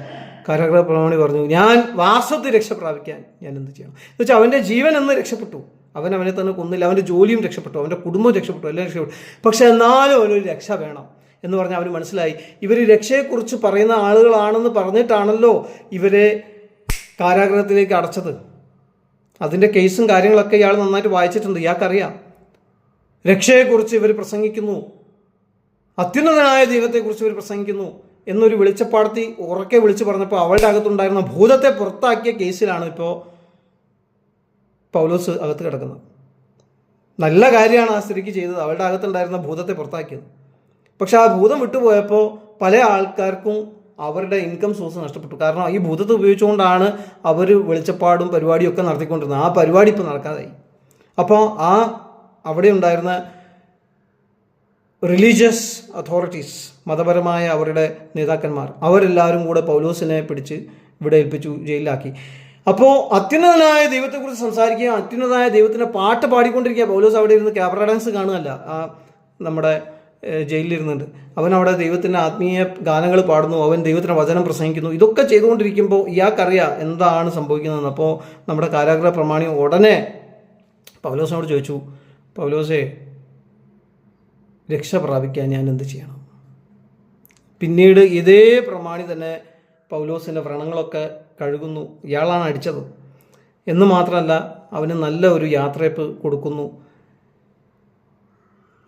കാരാഗ്രഹ പ്രമാണി പറഞ്ഞു, ഞാൻ വാസത്തിൽ രക്ഷ പ്രാപിക്കാൻ ഞാൻ എന്ത് ചെയ്യണം എന്ന് വെച്ചാൽ അവൻ്റെ ജീവൻ എന്ന് രക്ഷപ്പെട്ടു. അവനെ തന്നെ കൊന്നില്ല. അവൻ്റെ ജോലിയും രക്ഷപ്പെട്ടു, അവൻ്റെ കുടുംബവും രക്ഷപ്പെട്ടു, എല്ലാം രക്ഷപ്പെട്ടു. പക്ഷെ എന്നാലും അവനൊരു രക്ഷ വേണം എന്ന് പറഞ്ഞാൽ അവന് മനസ്സിലായി, ഇവർ രക്ഷയെക്കുറിച്ച് പറയുന്ന ആളുകളാണെന്ന് പറഞ്ഞിട്ടാണല്ലോ ഇവരെ കാരാഗ്രഹത്തിലേക്ക് അടച്ചത്. അതിൻ്റെ കേസും കാര്യങ്ങളൊക്കെ ഇയാൾ നന്നായിട്ട് വായിച്ചിട്ടുണ്ട്. ഇയാൾക്കറിയാം രക്ഷയെക്കുറിച്ച് ഇവർ പ്രസംഗിക്കുന്നു, അത്യുന്നതനായ ദൈവത്തെക്കുറിച്ച് ഇവർ പ്രസംഗിക്കുന്നു എന്നൊരു വെളിച്ചപ്പാടത്തി ഉറക്കെ വിളിച്ചു പറഞ്ഞപ്പോൾ അവളുടെ അകത്തുണ്ടായിരുന്ന ഭൂതത്തെ പുറത്താക്കിയ കേസിലാണ് ഇപ്പോൾ പൗലോസ് അകത്ത് കിടക്കുന്നത്. നല്ല കാര്യമാണ് ആ സ്ത്രീക്ക് ചെയ്തത്, അവളുടെ അകത്തുണ്ടായിരുന്ന ഭൂതത്തെ പുറത്താക്കിയത്. പക്ഷെ ആ ഭൂതം വിട്ടുപോയപ്പോൾ പല ആൾക്കാർക്കും അവരുടെ ഇൻകം സോഴ്സ് നഷ്ടപ്പെട്ടു. കാരണം ഈ ഭൂതത്തെ ഉപയോഗിച്ചുകൊണ്ടാണ് അവർ വെളിച്ചപ്പാടും പരിപാടിയും ഒക്കെ നടത്തിക്കൊണ്ടിരുന്നത്. ആ പരിപാടി ഇപ്പോൾ നടക്കാതായി. അപ്പോൾ ആ അവിടെ ഉണ്ടായിരുന്ന റിലീജിയസ് അതോറിറ്റീസ്, മതപരമായ അവരുടെ നേതാക്കന്മാർ, അവരെല്ലാവരും കൂടെ പൗലോസിനെ പിടിച്ച് ഇവിടെ ഏൽപ്പിച്ചു, ജയിലിലാക്കി. അപ്പോൾ അത്യുന്നതനായ ദൈവത്തെക്കുറിച്ച് സംസാരിക്കുക, അത്യുന്നതനായ ദൈവത്തിൻ്റെ പാട്ട് പാടിക്കൊണ്ടിരിക്കുക. പൗലോസ് അവിടെ ഇരുന്ന് ക്യാബറ ഡാൻസ് കാണുകയല്ല, നമ്മുടെ ജയിലിലിരുന്നുണ്ട്. അവൻ അവിടെ ദൈവത്തിൻ്റെ ആത്മീയ ഗാനങ്ങൾ പാടുന്നു, അവൻ ദൈവത്തിൻ്റെ വചനം പ്രസംഗിക്കുന്നു. ഇതൊക്കെ ചെയ്തുകൊണ്ടിരിക്കുമ്പോൾ ഇയാൾക്കറിയാം എന്താണ് സംഭവിക്കുന്നതെന്ന്. അപ്പോൾ നമ്മുടെ കാരാഗ്രഹ പ്രമാണി ഉടനെ പൗലോസിനോട് ചോദിച്ചു, പൗലോസേ, രക്ഷ പ്രാപിക്കാൻ ഞാൻ എന്ത് ചെയ്യണം? പിന്നീട് ഇതേ പ്രമാണി തന്നെ പൗലോസിൻ്റെ വ്രണങ്ങളൊക്കെ കഴുകുന്നു. ഇയാളാണ് അടിച്ചത് എന്ന് മാത്രമല്ല അവന് നല്ല ഒരു യാത്രയപ്പ് കൊടുക്കുന്നു.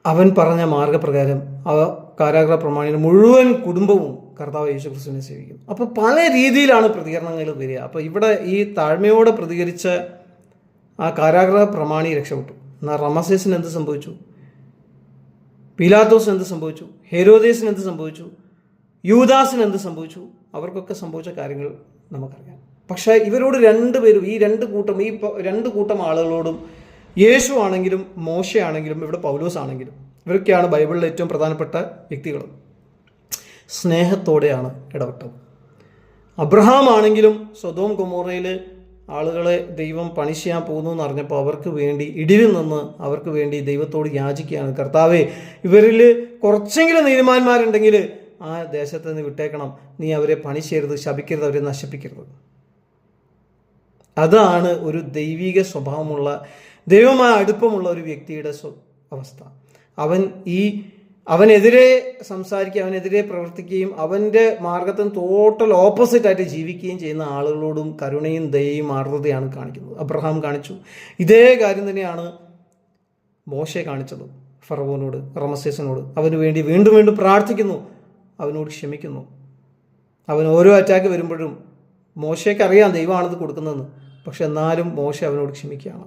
അവൻ പറഞ്ഞ മാർഗപ്രകാരം ആ കാരാഗ്രഹ പ്രമാണിയുടെ മുഴുവൻ കുടുംബവും കർത്താവ് യേശു ക്രിസ്തുവിനെ സേവിക്കും. അപ്പോൾ പല രീതിയിലാണ് പ്രതികരണങ്ങൾ വരിക. അപ്പോൾ ഇവിടെ ഈ താഴ്മയോടെ പ്രതികരിച്ച ആ കാരാഗ്രഹ പ്രമാണി രക്ഷപ്പെട്ടു. എന്നാൽ റമസേസിന് എന്ത് സംഭവിച്ചു? പീലാത്തോസിന് എന്ത് സംഭവിച്ചു? ഹെരോദേസിന് എന്ത് സംഭവിച്ചു? യൂദാസിന് എന്ത് സംഭവിച്ചു? അവർക്കൊക്കെ സംഭവിച്ച കാര്യങ്ങൾ നമുക്കറിയാം. പക്ഷേ ഇവരോട് രണ്ടുപേരും, ഈ രണ്ട് കൂട്ടം ആളുകളോടും, യേശു ആണെങ്കിലും മോശയാണെങ്കിലും ഇവിടെ പൗലോസ് ആണെങ്കിലും, ഇവരൊക്കെയാണ് ബൈബിളിലെ ഏറ്റവും പ്രധാനപ്പെട്ട വ്യക്തികൾ, സ്നേഹത്തോടെയാണ് ഇടപെട്ടത്. അബ്രഹാം ആണെങ്കിലും സൊദോം ഗൊമോറയിൽ ആളുകളെ ദൈവം പണിഷ് ചെയ്യാൻ പോകുന്നു എന്ന് അറിഞ്ഞപ്പോൾ അവർക്ക് വേണ്ടി ഇടിവിൽ നിന്ന് അവർക്ക് വേണ്ടി ദൈവത്തോട് യാചിക്കുകയാണ്, കർത്താവേ, ഇവരിൽ കുറച്ചെങ്കിലും നീതിമാന്മാരുണ്ടെങ്കിൽ ആ ദേശത്ത് നിന്ന് വിട്ടേക്കണം, നീ അവരെ പണിഷ് ചെയ്യരുത്, ശപിക്കരുത്, അവരെ നശിപ്പിക്കരുത്. അതാണ് ഒരു ദൈവിക സ്വഭാവമുള്ള, ദൈവമായ അടുപ്പമുള്ള ഒരു വ്യക്തിയുടെ അവസ്ഥ. അവൻ ഈ അവനെതിരെ സംസാരിക്കുകയും അവനെതിരെ പ്രവർത്തിക്കുകയും അവൻ്റെ മാർഗത്തിന് ടോട്ടൽ ഓപ്പോസിറ്റായിട്ട് ജീവിക്കുകയും ചെയ്യുന്ന ആളുകളോടും കരുണയും ദയയും ആർദ്രതയാണ് കാണിക്കുന്നത്. അബ്രഹാം കാണിച്ചു. ഇതേ കാര്യം തന്നെയാണ് മോശെ കാണിച്ചത്. ഫറവോനോട്, റമസേസിനോട് അവന് വേണ്ടി വീണ്ടും വീണ്ടും പ്രാർത്ഥിക്കുന്നു, അവനോട് ക്ഷമിക്കുന്നു. അവൻ ഓരോ അറ്റാക്ക് വരുമ്പോഴും മോശയ്ക്ക് അറിയാം ദൈവമാണത് കൊടുക്കുന്നതെന്ന്, പക്ഷെ എന്നാലും മോശ അവനോട് ക്ഷമിക്കുകയാണ്.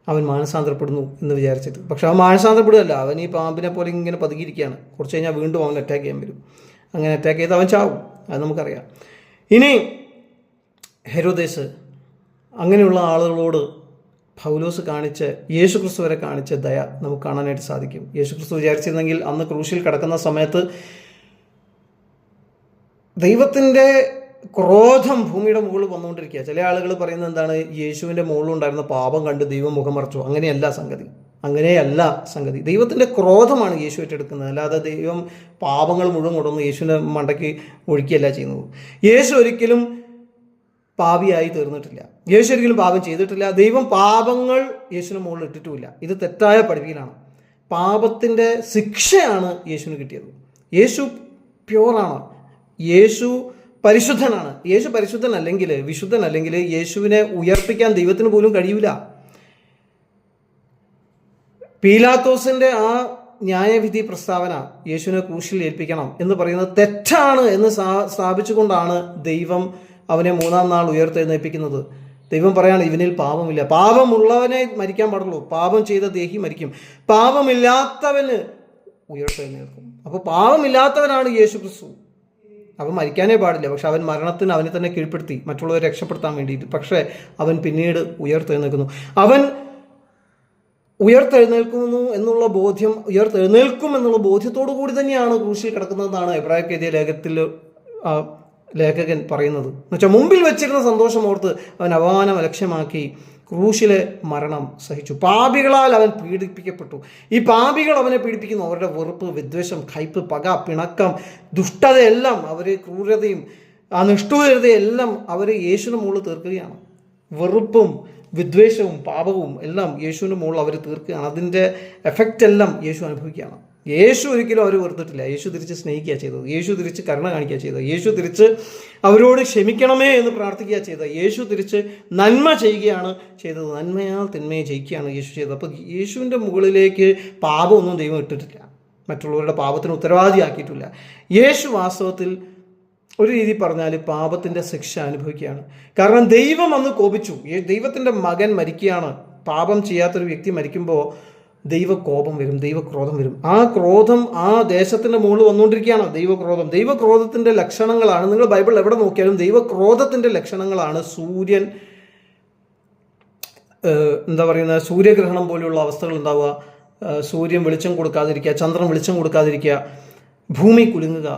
അവൻ മാനസാന്തരപ്പെടുന്നു എന്ന് വിചാരിച്ചിട്ട്. പക്ഷെ അവൻ മാനസാന്തരപ്പെടുകയല്ല, അവൻ ഈ പാമ്പിനെ പോലെ ഇങ്ങനെ പതുങ്ങിയിരിക്കുകയാണ്. കുറച്ച് കഴിഞ്ഞാൽ വീണ്ടും അവൻ അറ്റാക്ക് ചെയ്യാൻ വരും. അങ്ങനെ അറ്റാക്ക് ചെയ്ത് അവൻ ചാവും, അത് നമുക്കറിയാം. ഇനി ഹെരോദേസ്, അങ്ങനെയുള്ള ആളുകളോട് പൗലോസ് കാണിച്ച, യേശുക്രിസ്തു വരെ കാണിച്ച ദയ നമുക്ക് കാണാനായിട്ട് സാധിക്കും. യേശുക്രിസ്തു വിചാരിച്ചിരുന്നെങ്കിൽ അന്ന് ക്രൂശിൽ കിടക്കുന്ന സമയത്ത് ദൈവത്തിൻ്റെ ക്രോധം ഭൂമിയുടെ മുകളിൽ വന്നുകൊണ്ടിരിക്കുക. ചില ആളുകൾ പറയുന്നത് എന്താണ്, യേശുവിൻ്റെ മുകളിലുണ്ടായിരുന്ന പാപം കണ്ട് ദൈവം മുഖം മറച്ചു. അങ്ങനെയല്ല സംഗതി. ദൈവത്തിൻ്റെ ക്രോധമാണ് യേശു ഏറ്റെടുക്കുന്നത്, അല്ലാതെ ദൈവം പാപങ്ങൾ മുഴുവൻ കൊണ്ടൊന്ന് യേശുവിൻ്റെ മണ്ടയ്ക്ക് ഒഴിക്കുകയല്ല ചെയ്യുന്നത്. യേശു ഒരിക്കലും പാപിയായി തീർന്നിട്ടില്ല. യേശു ഒരിക്കലും പാപം ചെയ്തിട്ടില്ല. ദൈവം പാപങ്ങൾ യേശുവിന് മുകളിൽ ഇട്ടിട്ടുമില്ല. ഇത് തെറ്റായ പഠിപ്പിക്കലാണ്. പാപത്തിൻ്റെ ശിക്ഷയാണ് യേശുവിന് കിട്ടിയത്. യേശു പ്യുവറാണ്, യേശു പരിശുദ്ധനാണ്. യേശു പരിശുദ്ധനല്ലെങ്കിൽ, വിശുദ്ധനല്ലെങ്കിൽ യേശുവിനെ ഉയർപ്പിക്കാൻ ദൈവത്തിന് പോലും കഴിയില്ല. പീലാത്തോസിൻ്റെ ആ ന്യായവിധി പ്രസ്താവന, യേശുവിനെ ക്രൂശിൽ ഏൽപ്പിക്കണം എന്ന് പറയുന്നത് തെറ്റാണ് എന്ന് സ്ഥാപിച്ചുകൊണ്ടാണ് ദൈവം അവനെ മൂന്നാം നാൾ ഉയർത്തെഴുന്നേൽപ്പിക്കുന്നത്. ദൈവം പറയാണ്, ഇവനിൽ പാപമില്ല. പാപമുള്ളവനെ മരിക്കാൻ പാടുള്ളൂ, പാപം ചെയ്ത ദേഹി മരിക്കും, പാപമില്ലാത്തവന് ഉയർത്തെഴുന്നേൽക്കും. അപ്പോൾ പാപമില്ലാത്തവനാണ് യേശു ക്രിസ്തു. അവൻ മരിക്കാനേ പാടില്ല, പക്ഷെ അവൻ മരണത്തിന് അവനെ തന്നെ കീഴ്പ്പെടുത്തി മറ്റുള്ളവരെ രക്ഷപ്പെടുത്താൻ വേണ്ടിയിട്ട്. പക്ഷേ അവൻ പിന്നീട് ഉയർത്തെഴുന്നേൽക്കുന്നു. അവൻ ഉയർത്തെഴുന്നേൽക്കും എന്നുള്ള ബോധ്യത്തോടു കൂടി തന്നെയാണ് ക്രൂശിൽ കിടക്കുന്നതെന്നാണ് എബ്രായർക്ക് എഴുതിയ ലേഖകൻ പറയുന്നത്. എന്നുവെച്ചാൽ മുമ്പിൽ വെച്ചിരുന്ന സന്തോഷം ഓർത്ത് അവൻ അപമാനം ലക്ഷ്യമാക്കി ക്രൂശിലെ മരണം സഹിച്ചു. പാപികളാൽ അവൻ പീഡിപ്പിക്കപ്പെട്ടു. ഈ പാപികൾ അവനെ പീഡിപ്പിക്കുന്നു. അവരുടെ വെറുപ്പ്, വിദ്വേഷം, കയ്പ്, പക, പിണക്കം, ദുഷ്ടതയെല്ലാം, അവർ ക്രൂരതയും ആ നിഷ്ഠൂരതയെല്ലാം അവർ യേശുവിന് മുകളിൽ തീർക്കുകയാണ്. വെറുപ്പും വിദ്വേഷവും പാപവും എല്ലാം യേശുവിന് മുകളിൽ അവർ തീർക്കുകയാണ്. അതിൻ്റെ എഫക്റ്റ് എല്ലാം യേശു അനുഭവിക്കുകയാണ്. യേശു ഒരിക്കലും അവർ വെറുത്തിട്ടില്ല. യേശു തിരിച്ച് സ്നേഹിക്കുക ചെയ്തത്, യേശു തിരിച്ച് കരുണ കാണിക്കുക ചെയ്തത്, യേശു തിരിച്ച് അവരോട് ക്ഷമിക്കണമേ എന്ന് പ്രാർത്ഥിക്കുക ചെയ്തത്, യേശു തിരിച്ച് നന്മ ചെയ്യുകയാണ് ചെയ്തത്. നന്മയാൽ തിന്മയെ ജയിക്കുകയാണ് യേശു ചെയ്തത്. അപ്പോൾ യേശുവിൻ്റെ മുകളിലേക്ക് പാപമൊന്നും ദൈവം ഇട്ടിട്ടില്ല, മറ്റുള്ളവരുടെ പാപത്തിന് ഉത്തരവാദിയാക്കിയിട്ടില്ല. യേശു വാസ്തവത്തിൽ ഒരു രീതി പറഞ്ഞാൽ പാപത്തിൻ്റെ ശിക്ഷ അനുഭവിക്കുകയാണ്. കാരണം ദൈവം അന്ന് കോപിച്ചു. ദൈവത്തിൻ്റെ മകൻ മരിക്കുകയാണ്. പാപം ചെയ്യാത്തൊരു വ്യക്തി മരിക്കുമ്പോൾ ദൈവകോപം വരും, ദൈവക്രോധം വരും. ആ ക്രോധം ആ ദേശത്തിൻ്റെ മുകളിൽ വന്നുകൊണ്ടിരിക്കുകയാണ്. ദൈവക്രോധത്തിൻ്റെ ലക്ഷണങ്ങളാണ്, നിങ്ങൾ ബൈബിൾ എവിടെ നോക്കിയാലും ദൈവക്രോധത്തിൻ്റെ ലക്ഷണങ്ങളാണ് സൂര്യൻ, സൂര്യഗ്രഹണം പോലെയുള്ള അവസ്ഥകൾ ഉണ്ടാവുക, സൂര്യൻ വെളിച്ചം കൊടുക്കാതിരിക്കുക, ചന്ദ്രൻ വെളിച്ചം കൊടുക്കാതിരിക്കുക, ഭൂമി കുലുങ്ങുക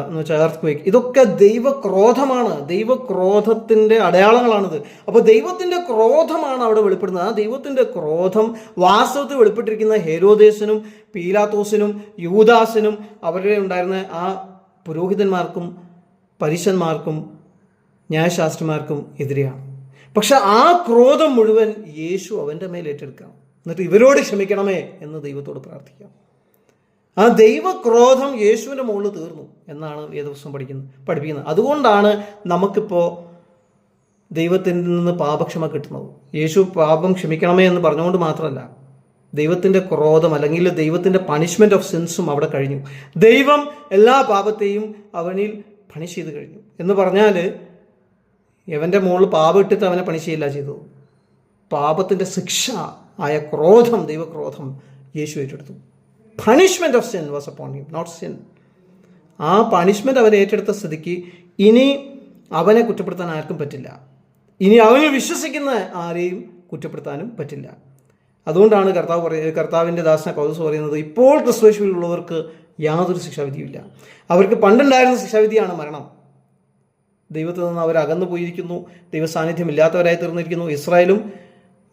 എന്ന് വെച്ചാൽ എർത്ത്ക്വേക്ക്. ഇതൊക്കെ ദൈവക്രോധമാണ്, ദൈവക്രോധത്തിൻ്റെ അടയാളങ്ങളാണിത്. അപ്പോൾ ദൈവത്തിൻ്റെ ക്രോധമാണ് അവിടെ വെളിപ്പെടുന്നത്. ആ ദൈവത്തിൻ്റെ ക്രോധം വാസ്തവത്തിൽ വെളിപ്പെട്ടിരിക്കുന്ന ഹെരോദേസിനും പീലാത്തോസിനും യൂദാസിനും അവരുടെ ഉണ്ടായിരുന്ന ആ പുരോഹിതന്മാർക്കും പരീശന്മാർക്കും ന്യായശാസ്ത്രിമാർക്കും എതിരെയാണ്. പക്ഷെ ആ ക്രോധം മുഴുവൻ യേശു അവൻ്റെ മേൽ ഏറ്റെടുക്കണം. എന്നിട്ട് ഇവരോട് ക്ഷമിക്കണമേ എന്ന് ദൈവത്തോട് പ്രാർത്ഥിക്കാം. ആ ദൈവക്രോധം യേശുവിൻ്റെ മുകളിൽ തീർന്നു എന്നാണ് വേദപുസ്തകം പഠിപ്പിക്കുന്നത്. അതുകൊണ്ടാണ് നമുക്കിപ്പോൾ ദൈവത്തിൽ നിന്ന് പാപക്ഷമ കിട്ടുന്നത്. യേശു പാപം ക്ഷമിക്കണമേ എന്ന് പറഞ്ഞുകൊണ്ട് മാത്രമല്ല, ദൈവത്തിൻ്റെ ക്രോധം അല്ലെങ്കിൽ ദൈവത്തിൻ്റെ പണിഷ്മെൻറ്റ് ഓഫ് സിൻസും അവിടെ കഴിഞ്ഞു. ദൈവം എല്ലാ പാപത്തെയും അവനിൽ പണിഷ് ചെയ്ത് കഴിഞ്ഞു എന്ന് പറഞ്ഞാൽ അവൻ്റെ മുകളിൽ പാപം ഇട്ടിട്ട് അവനെ പണിഷ് ചെയ്യില്ല ചെയ്തത്. പാപത്തിൻ്റെ ശിക്ഷ ആയ ക്രോധം, ദൈവക്രോധം യേശു ഏറ്റെടുത്തു. Punishment of sin was upon him, not sin. ആ പണിഷ്മെൻറ്റ് അവൻ ഏറ്റെടുത്ത സ്ഥിതിക്ക് ഇനി അവനെ കുറ്റപ്പെടുത്താൻ ആർക്കും പറ്റില്ല. ഇനി അവനെ വിശ്വസിക്കുന്ന ആരെയും കുറ്റപ്പെടുത്താനും പറ്റില്ല. അതുകൊണ്ടാണ് കർത്താവിൻ്റെ ദാസനായ പൗലോസ് പറയുന്നത്, ഇപ്പോൾ ക്രിസ്തുയേശുവിലുള്ളവർക്ക് യാതൊരു ശിക്ഷാവിധിയുമില്ല. അവർക്ക് പണ്ടുണ്ടായിരുന്ന ശിക്ഷാവിധിയാണ് മരണം. ദൈവത്തിൽ നിന്ന് അവർ അകന്നു പോയിരിക്കുന്നു, ദൈവ സാന്നിധ്യം ഇല്ലാത്തവരായി തീർന്നിരിക്കുന്നു. ഇസ്രായേലും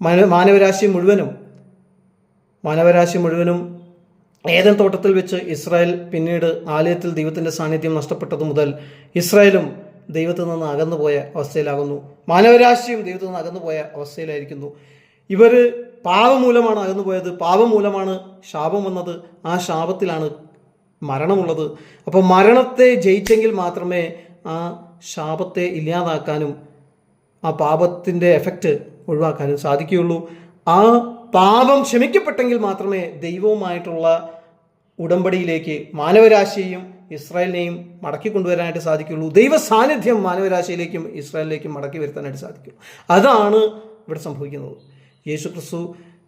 മാനവരാശി മുഴുവനും ഏദൻ തോട്ടത്തിൽ വെച്ച് ഇസ്രായേൽ പിന്നീട് ആലയത്തിൽ ദൈവത്തിൻ്റെ സാന്നിധ്യം നഷ്ടപ്പെട്ടത് മുതൽ ഇസ്രായേലും ദൈവത്തിൽ നിന്ന് അകന്നുപോയ അവസ്ഥയിലാകുന്നു. മാനവരാശിയും ദൈവത്തിൽ നിന്ന് അകന്നുപോയ അവസ്ഥയിലായിരിക്കുന്നു. ഇവർ പാപം മൂലമാണ് അകന്നു പോയത്, പാപം മൂലമാണ് ശാപം വന്നത്, ആ ശാപത്തിലാണ് മരണമുള്ളത്. അപ്പോൾ മരണത്തെ ജയിച്ചെങ്കിൽ മാത്രമേ ആ ശാപത്തെ ഇല്ലാതാക്കാനും ആ പാപത്തിൻ്റെ എഫക്റ്റ് ഒഴിവാക്കാനും സാധിക്കുകയുള്ളൂ. ആ പാപം ക്ഷമിക്കപ്പെട്ടെങ്കിൽ മാത്രമേ ദൈവവുമായിട്ടുള്ള ഉടമ്പടിയിലേക്ക് മാനവരാശിയെയും ഇസ്രായേലിനെയും മടക്കി കൊണ്ടുവരാനായിട്ട് സാധിക്കുള്ളൂ. ദൈവ സാന്നിധ്യം മാനവരാശിയിലേക്കും ഇസ്രായേലിലേക്കും മടക്കി വരുത്താനായിട്ട് സാധിക്കും. അതാണ് ഇവിടെ സംഭവിക്കുന്നത്. യേശുക്രിസ്തു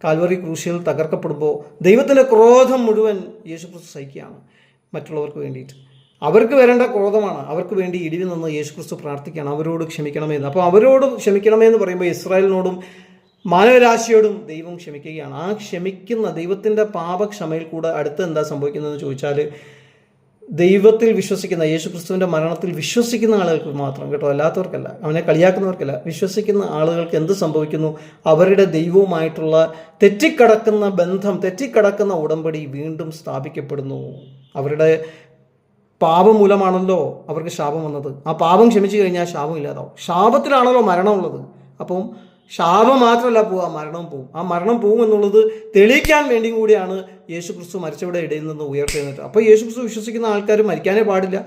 കാൽവറി ക്രൂശിൽ തകർക്കപ്പെടുമ്പോൾ ദൈവത്തിൻ്റെ ക്രോധം മുഴുവൻ യേശുക്രിസ്തു സഹിക്കുകയാണ് മറ്റുള്ളവർക്ക് വേണ്ടിയിട്ട്. അവർക്ക് വരേണ്ട ക്രോധമാണ്, അവർക്ക് വേണ്ടി ഇടിവിൽ നിന്ന് യേശുക്രിസ്തു പ്രാർത്ഥിക്കുകയാണ്, അവരോട് ക്ഷമിക്കണമെന്ന്. അപ്പോൾ അവരോട് ക്ഷമിക്കണമെന്ന് പറയുമ്പോൾ ഇസ്രായേലിനോടും മാനവരാശിയോടും ദൈവം ക്ഷമിക്കുകയാണ്. ആ ക്ഷമിക്കുന്ന ദൈവത്തിൻ്റെ പാപക്ഷമയിൽ കൂടെ അടുത്ത് എന്താ സംഭവിക്കുന്നതെന്ന് ചോദിച്ചാൽ, ദൈവത്തിൽ വിശ്വസിക്കുന്ന, യേശുക്രിസ്തുവിൻ്റെ മരണത്തിൽ വിശ്വസിക്കുന്ന ആളുകൾക്ക് മാത്രം കേട്ടോ, അല്ലാത്തവർക്കല്ല, അവനെ കളിയാക്കുന്നവർക്കല്ല, വിശ്വസിക്കുന്ന ആളുകൾക്ക് എന്ത് സംഭവിക്കുന്നു? അവരുടെ ദൈവവുമായിട്ടുള്ള തെറ്റിക്കടക്കുന്ന ബന്ധം, തെറ്റിക്കടക്കുന്ന ഉടമ്പടി വീണ്ടും സ്ഥാപിക്കപ്പെടുന്നു. അവരുടെ പാപം മൂലമാണല്ലോ അവർക്ക് ശാപം വന്നത്. ആ പാപം ക്ഷമിച്ചു കഴിഞ്ഞാൽ ശാപം ഇല്ലാതാവും. ശാപത്തിലാണല്ലോ മരണമുള്ളത്. അപ്പം ശാപം മാത്രമല്ല പോവുക, മരണവും പോവും. ആ മരണം പോവും എന്നുള്ളത് തെളിയിക്കാൻ വേണ്ടിയും കൂടിയാണ് യേശുക്രിസ്തു മരിച്ചവരുടെ ഇടയിൽ നിന്ന് ഉയർത്തെഴുന്നേറ്റ്. അപ്പോൾ യേശുക്രിസ്തു വിശ്വസിക്കുന്ന ആൾക്കാർ മരിക്കാനേ പാടില്ല.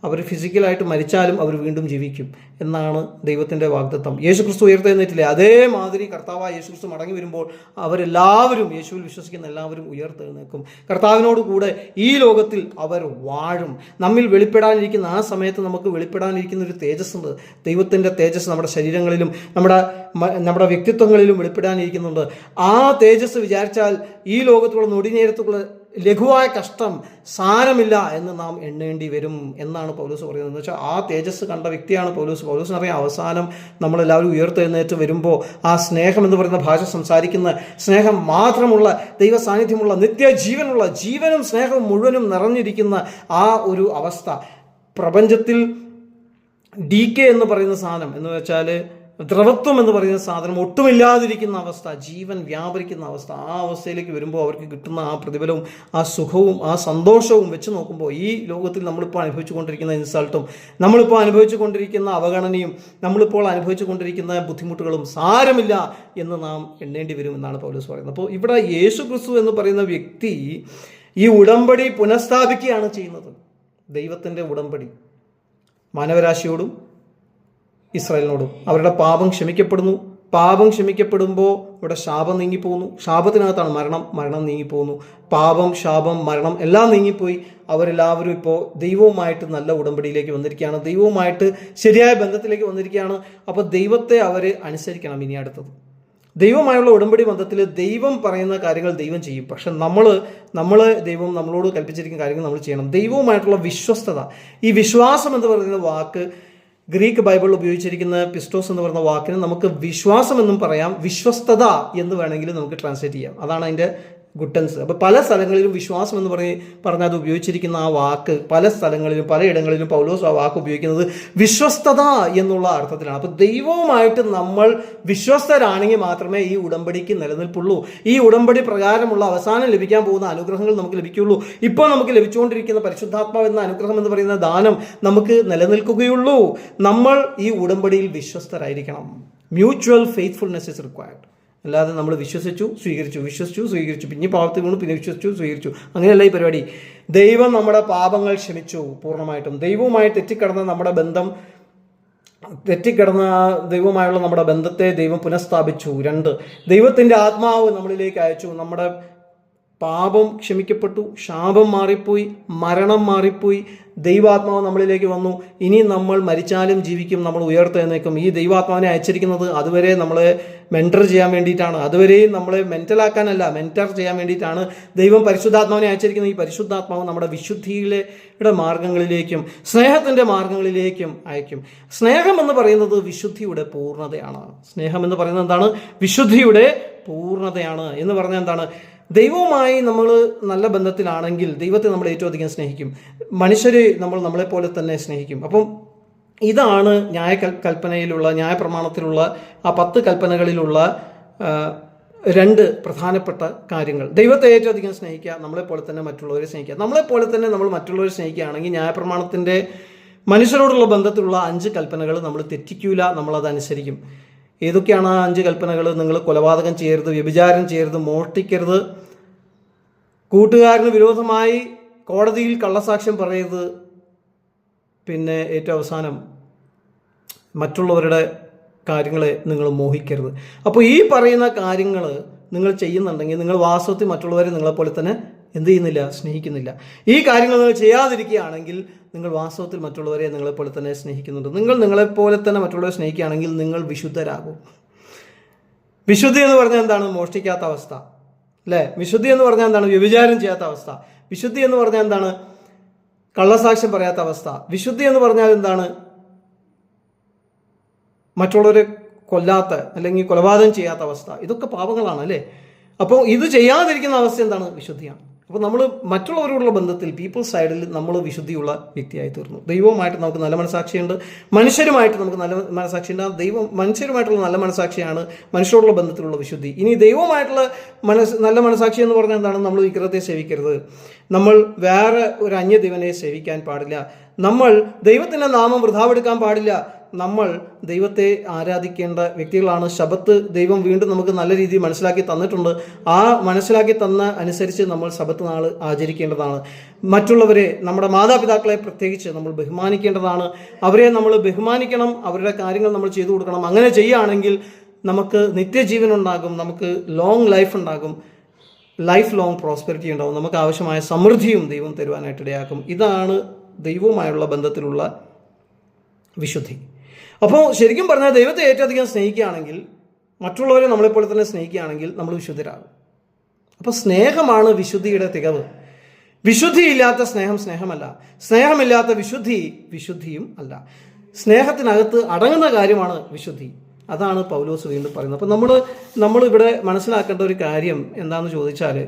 അവർ ഫിസിക്കലായിട്ട് മരിച്ചാലും അവർ വീണ്ടും ജീവിക്കും എന്നാണ് ദൈവത്തിൻ്റെ വാഗ്ദത്തം. യേശുക്രിസ്തു ഉയർത്തെഴുന്നേറ്റില്ലേ, അതേമാതിരി കർത്താവായ യേശുക്രിസ്തു മടങ്ങി വരുമ്പോൾ അവരെല്ലാവരും, യേശുവിൽ വിശ്വസിക്കുന്ന എല്ലാവരും ഉയർത്തെഴുന്നേൽക്കും. കർത്താവിനോട് കൂടെ ഈ ലോകത്തിൽ അവർ വാഴും. നമ്മിൽ വെളിപ്പെടാനിരിക്കുന്ന ആ സമയത്ത് നമുക്ക് വെളിപ്പെടാനിരിക്കുന്ന ഒരു തേജസ്സുണ്ട്. ദൈവത്തിൻ്റെ തേജസ് നമ്മുടെ ശരീരങ്ങളിലും നമ്മുടെ വ്യക്തിത്വങ്ങളിലും വെളിപ്പെടാനിരിക്കുന്നുണ്ട്. ആ തേജസ് വിചാരിച്ചാൽ ഈ ലോകത്തുള്ള നൊടിനേരത്തുള്ള ലഘുവായ കഷ്ടം സാരമില്ല എന്ന് നാം എണ്ണേണ്ടി വരും എന്നാണ് പൗലോസ് പറയുന്നത്. എന്ന് വെച്ചാൽ ആ തേജസ് കണ്ട വ്യക്തിയാണ് പൗലോസ്. പൗലോസിനറിയാം അവസാനം നമ്മളെല്ലാവരും ഉയർത്തെഴുന്നേറ്റ് വരുമ്പോൾ ആ സ്നേഹം എന്ന് പറയുന്ന ഭാഷ സംസാരിക്കുന്ന, സ്നേഹം മാത്രമുള്ള, ദൈവ സാന്നിധ്യമുള്ള, നിത്യജീവനുള്ള, ജീവനും സ്നേഹവും മുഴുവനും നിറഞ്ഞിരിക്കുന്ന ആ ഒരു അവസ്ഥ. പ്രപഞ്ചത്തിൽ DK എന്ന് പറയുന്ന സാധനം എന്ന് വെച്ചാൽ ദ്രവത്വം എന്ന് പറയുന്ന സാധനം ഒട്ടുമില്ലാതിരിക്കുന്ന അവസ്ഥ, ജീവൻ വ്യാപരിക്കുന്ന അവസ്ഥ, ആ അവസ്ഥയിലേക്ക് വരുമ്പോൾ അവർക്ക് കിട്ടുന്ന ആ പ്രതിഫലവും ആ സുഖവും ആ സന്തോഷവും വെച്ച് നോക്കുമ്പോൾ ഈ ലോകത്തിൽ നമ്മളിപ്പോൾ അനുഭവിച്ചു കൊണ്ടിരിക്കുന്ന ഇൻസൾട്ടും, നമ്മളിപ്പോൾ അനുഭവിച്ചു കൊണ്ടിരിക്കുന്ന അവഗണനയും, നമ്മളിപ്പോൾ അനുഭവിച്ചു കൊണ്ടിരിക്കുന്ന ബുദ്ധിമുട്ടുകളും സാരമില്ല എന്ന് നാം എണ്ണേണ്ടി വരുമെന്നാണ് പൗലോസ് പറയുന്നത്. അപ്പോൾ ഇവിടെ യേശുക്രിസ്തു എന്ന് പറയുന്ന വ്യക്തി ഈ ഉടമ്പടി പുനഃസ്ഥാപിക്കുകയാണ് ചെയ്യുന്നത്. ദൈവത്തിൻ്റെ ഉടമ്പടി മാനവരാശിയോടും ഇസ്രായേലിനോടും. അവരുടെ പാപം ക്ഷമിക്കപ്പെടുന്നു. പാപം ക്ഷമിക്കപ്പെടുമ്പോൾ ഇവിടെ ശാപം നീങ്ങിപ്പോകുന്നു. ശാപത്തിനകത്താണ് മരണം, മരണം നീങ്ങിപ്പോകുന്നു. പാപം, ശാപം, മരണം എല്ലാം നീങ്ങിപ്പോയി. അവരെല്ലാവരും ഇപ്പോൾ ദൈവവുമായിട്ട് നല്ല ഉടമ്പടിയിലേക്ക് വന്നിരിക്കുകയാണ്, ദൈവവുമായിട്ട് ശരിയായ ബന്ധത്തിലേക്ക് വന്നിരിക്കുകയാണ്. അപ്പോൾ ദൈവത്തെ അവർ അനുസരിക്കണം. ഇനി അടുത്തത് ദൈവമായുള്ള ഉടമ്പടി ബന്ധത്തിൽ ദൈവം പറയുന്ന കാര്യങ്ങൾ ദൈവം ചെയ്യും. പക്ഷെ നമ്മൾ ദൈവം നമ്മളോട് കൽപ്പിച്ചിരിക്കുന്ന കാര്യങ്ങൾ നമ്മൾ ചെയ്യണം. ദൈവവുമായിട്ടുള്ള വിശ്വസ്തത, ഈ വിശ്വാസം എന്ന് പറയുന്ന വാക്ക് ഗ്രീക്ക് ബൈബിളിൽ ഉപയോഗിച്ചിരിക്കുന്ന പിസ്റ്റോസ് എന്ന് പറയുന്ന വാക്കിന് നമുക്ക് വിശ്വാസം എന്നും പറയാം, വിശ്വസ്തത എന്ന് വേണമെങ്കിൽ നമുക്ക് ട്രാൻസ്ലേറ്റ് ചെയ്യാം. അതാണ് അതിൻ്റെ ഗുട്ടൻസ്. അപ്പോൾ പല സ്ഥലങ്ങളിലും വിശ്വാസം എന്ന് പറഞ്ഞാൽ അത് ഉപയോഗിച്ചിരിക്കുന്ന ആ വാക്ക് പല സ്ഥലങ്ങളിലും പലയിടങ്ങളിലും പൗലോസ് ആ വാക്ക് ഉപയോഗിക്കുന്നത് വിശ്വസ്തത എന്നുള്ള അർത്ഥത്തിലാണ്. അപ്പോൾ ദൈവവുമായിട്ട് നമ്മൾ വിശ്വസ്തരാണെങ്കിൽ മാത്രമേ ഈ ഉടമ്പടിക്ക് നിലനിൽപ്പുള്ളൂ. ഈ ഉടമ്പടി പ്രകാരമുള്ള അവസാനം ലഭിക്കാൻ പോകുന്ന അനുഗ്രഹങ്ങൾ നമുക്ക് ലഭിക്കുകയുള്ളൂ. ഇപ്പോൾ നമുക്ക് ലഭിച്ചുകൊണ്ടിരിക്കുന്ന പരിശുദ്ധാത്മാവ് എന്ന അനുഗ്രഹം എന്ന് പറയുന്ന ദാനം നമുക്ക് നിലനിൽക്കുകയുള്ളൂ. നമ്മൾ ഈ ഉടമ്പടിയിൽ വിശ്വസ്തരായിരിക്കണം. Mutual faithfulness is required. അല്ലാതെ നമ്മൾ വിശ്വസിച്ചു സ്വീകരിച്ചു, പിന്നെ പാപത്തിൽ വീണു, പിന്നെ വിശ്വസിച്ചു സ്വീകരിച്ചു, അങ്ങനെയല്ല ഈ പരിപാടി. ദൈവം നമ്മുടെ പാപങ്ങൾ ക്ഷമിച്ചു പൂർണ്ണമായിട്ടും. ദൈവവുമായി തെറ്റിക്കിടന്ന ദൈവവുമായുള്ള നമ്മുടെ ബന്ധത്തെ ദൈവം പുനഃസ്ഥാപിച്ചു. 2, ദൈവത്തിൻ്റെ ആത്മാവ് നമ്മളിലേക്ക് അയച്ചു. നമ്മുടെ പാപം ക്ഷമിക്കപ്പെട്ടു, ശാപം മാറിപ്പോയി, മരണം മാറിപ്പോയി, ദൈവാത്മാവ് നമ്മളിലേക്ക് വന്നു. ഇനി നമ്മൾ മരിച്ചാലും ജീവിക്കും, നമ്മൾ ഉയർത്തെഴുന്നേൽക്കും. ഈ ദൈവാത്മാവിനെ അയച്ചിരിക്കുന്നത് അതുവരെ നമ്മളെ മെൻറ്റർ ചെയ്യാൻ വേണ്ടിയിട്ടാണ്, അതുവരെയും നമ്മളെ മെൻറ്റലാക്കാനല്ല, മെൻറ്റർ ചെയ്യാൻ വേണ്ടിയിട്ടാണ് ദൈവം പരിശുദ്ധാത്മാവിനെ അയച്ചിരിക്കുന്നത്. ഈ പരിശുദ്ധാത്മാവ് നമ്മുടെ വിശുദ്ധിയുടെ മാർഗങ്ങളിലേക്കും സ്നേഹത്തിൻ്റെ മാർഗങ്ങളിലേക്കും അയക്കും. സ്നേഹം എന്ന് പറയുന്നത് വിശുദ്ധിയുടെ പൂർണ്ണതയാണ്. സ്നേഹം എന്ന് പറയുന്നത് എന്താണ്? വിശുദ്ധിയുടെ പൂർണ്ണതയാണ്. എന്ന് പറഞ്ഞാൽ എന്താണ്? ദൈവവുമായി നമ്മൾ നല്ല ബന്ധത്തിലാണെങ്കിൽ ദൈവത്തെ നമ്മൾ ഏറ്റവും അധികം സ്നേഹിക്കും, മനുഷ്യരെ നമ്മളെപ്പോലെ തന്നെ സ്നേഹിക്കും. അപ്പം ഇതാണ് ന്യായകൽപ്പനയിലുള്ള, ന്യായപ്രമാണത്തിലുള്ള ആ 10 കൽപ്പനകളിലുള്ള 2 പ്രധാനപ്പെട്ട കാര്യങ്ങൾ. ദൈവത്തെ ഏറ്റവും അധികം സ്നേഹിക്കുക, നമ്മളെപ്പോലെ തന്നെ മറ്റുള്ളവരെ സ്നേഹിക്കുക. നമ്മളെപ്പോലെ തന്നെ നമ്മൾ മറ്റുള്ളവരെ സ്നേഹിക്കുകയാണെങ്കിൽ ന്യായപ്രമാണത്തിൻ്റെ മനുഷ്യരോടുള്ള ബന്ധത്തിലുള്ള 5 കൽപ്പനകൾ നമ്മൾ തെറ്റിക്കൂല, നമ്മളത് അനുസരിക്കും. ഏതൊക്കെയാണ് ആ 5 കൽപ്പനകൾ? നിങ്ങൾ കൊലപാതകം ചെയ്യരുത്, വ്യഭിചാരം ചെയ്യരുത്, മോഷ്ടിക്കരുത്, കൂട്ടുകാരന് വിരോധമായി കോടതിയിൽ കള്ളസാക്ഷ്യം പറയരുത്, പിന്നെ ഏറ്റവും അവസാനം മറ്റുള്ളവരുടെ കാര്യങ്ങളെ നിങ്ങൾ മോഹിക്കരുത്. അപ്പോൾ ഈ പറയുന്ന കാര്യങ്ങൾ നിങ്ങൾ ചെയ്യുന്നുണ്ടെങ്കിൽ നിങ്ങൾ വാസ്തവത്തിൽ മറ്റുള്ളവരെ നിങ്ങളെപ്പോലെ തന്നെ എന്ത് ചെയ്യുന്നില്ല? സ്നേഹിക്കുന്നില്ല. ഈ കാര്യങ്ങൾ നിങ്ങൾ ചെയ്യാതിരിക്കുകയാണെങ്കിൽ നിങ്ങൾ വാസ്തവത്തിൽ മറ്റുള്ളവരെ നിങ്ങളെപ്പോലെ തന്നെ സ്നേഹിക്കുന്നുണ്ട്. നിങ്ങൾ നിങ്ങളെപ്പോലെ തന്നെ മറ്റുള്ളവരെ സ്നേഹിക്കുകയാണെങ്കിൽ നിങ്ങൾ വിശുദ്ധരാകും. വിശുദ്ധി എന്ന് പറഞ്ഞാൽ എന്താണ്? മോഷ്ടിക്കാത്ത അവസ്ഥ, അല്ലേ? വിശുദ്ധി എന്ന് പറഞ്ഞാൽ എന്താണ്? വ്യഭിചാരം ചെയ്യാത്ത അവസ്ഥ. വിശുദ്ധി എന്ന് പറഞ്ഞാൽ എന്താണ്? കള്ളസാക്ഷ്യം പറയാത്ത അവസ്ഥ. വിശുദ്ധി എന്ന് പറഞ്ഞാൽ എന്താണ്? മറ്റുള്ളവരെ കൊല്ലാത്ത അല്ലെങ്കിൽ കൊലപാതകം ചെയ്യാത്ത അവസ്ഥ. ഇതൊക്കെ പാപങ്ങളാണ്, അല്ലേ? അപ്പോൾ ഇത് ചെയ്യാതിരിക്കുന്ന അവസ്ഥ എന്താണ്? വിശുദ്ധിയാണ്. അപ്പോൾ നമ്മൾ മറ്റുള്ളവരോടുള്ള ബന്ധത്തിൽ പീപ്പിൾസ് സൈഡിൽ നമ്മൾ വിശുദ്ധിയുള്ള വ്യക്തിയായി തീർന്നു. ദൈവവുമായിട്ട് നമുക്ക് നല്ല മനസാക്ഷിയുണ്ട്, മനുഷ്യരുമായിട്ട് നമുക്ക് നല്ല മനസാക്ഷിയുണ്ട്. ആ മനുഷ്യരുമായിട്ടുള്ള നല്ല മനസാക്ഷിയാണ് മനുഷ്യരോടുള്ള ബന്ധത്തിലുള്ള വിശുദ്ധി. ഇനി ദൈവവുമായിട്ടുള്ള നല്ല മനസാക്ഷി എന്ന് പറഞ്ഞാൽ എന്താണ്? നമ്മൾ വിഗ്രഹത്തെ സേവിക്കരുത്, നമ്മൾ വേറെ ഒരു അന്യദൈവനെ സേവിക്കാൻ പാടില്ല, നമ്മൾ ദൈവത്തിൻ്റെ നാമം വൃഥാവെടുക്കാൻ പാടില്ല, നമ്മൾ ദൈവത്തെ ആരാധിക്കേണ്ട വ്യക്തികളാണ്. ശബത്ത് ദൈവം വീണ്ടും നമുക്ക് നല്ല രീതിയിൽ മനസ്സിലാക്കി തന്നിട്ടുണ്ട്. ആ മനസ്സിലാക്കി തന്ന അനുസരിച്ച് നമ്മൾ ശബത്ത് നാൾ ആചരിക്കേണ്ടതാണ്. മറ്റുള്ളവരെ, നമ്മുടെ മാതാപിതാക്കളെ പ്രത്യേകിച്ച് നമ്മൾ ബഹുമാനിക്കേണ്ടതാണ്. അവരെ നമ്മൾ ബഹുമാനിക്കണം, അവരുടെ കാര്യങ്ങൾ നമ്മൾ ചെയ്തു കൊടുക്കണം. അങ്ങനെ ചെയ്യുകയാണെങ്കിൽ നമുക്ക് നിത്യജീവൻ ഉണ്ടാകും, നമുക്ക് ലോങ് ലൈഫ് ഉണ്ടാകും, ലൈഫ് ലോങ് പ്രോസ്പെരിറ്റി ഉണ്ടാകും, നമുക്ക് ആവശ്യമായ സമൃദ്ധിയും ദൈവം തരുവാനായിട്ട് ഇടയാക്കും. ഇതാണ് ദൈവവുമായുള്ള ബന്ധത്തിലുള്ള വിശുദ്ധി. അപ്പോൾ ശരിക്കും പറഞ്ഞാൽ ദൈവത്തെ ഏറ്റവും അധികം സ്നേഹിക്കുകയാണെങ്കിൽ, മറ്റുള്ളവരെ നമ്മളെപ്പോലെ തന്നെ സ്നേഹിക്കുകയാണെങ്കിൽ നമ്മൾ വിശുദ്ധരാകും. അപ്പോൾ സ്നേഹമാണ് വിശുദ്ധിയുടെ തികവ്. വിശുദ്ധിയില്ലാത്ത സ്നേഹം സ്നേഹമല്ല, സ്നേഹമില്ലാത്ത വിശുദ്ധി വിശുദ്ധിയും അല്ല. സ്നേഹത്തിനകത്ത് അടങ്ങുന്ന കാര്യമാണ് വിശുദ്ധി. അതാണ് പൗലോസ് വീണ്ടും പറയുന്നത്. അപ്പോൾ നമ്മളിവിടെ മനസ്സിലാക്കേണ്ട ഒരു കാര്യം എന്താണെന്ന് ചോദിച്ചാൽ,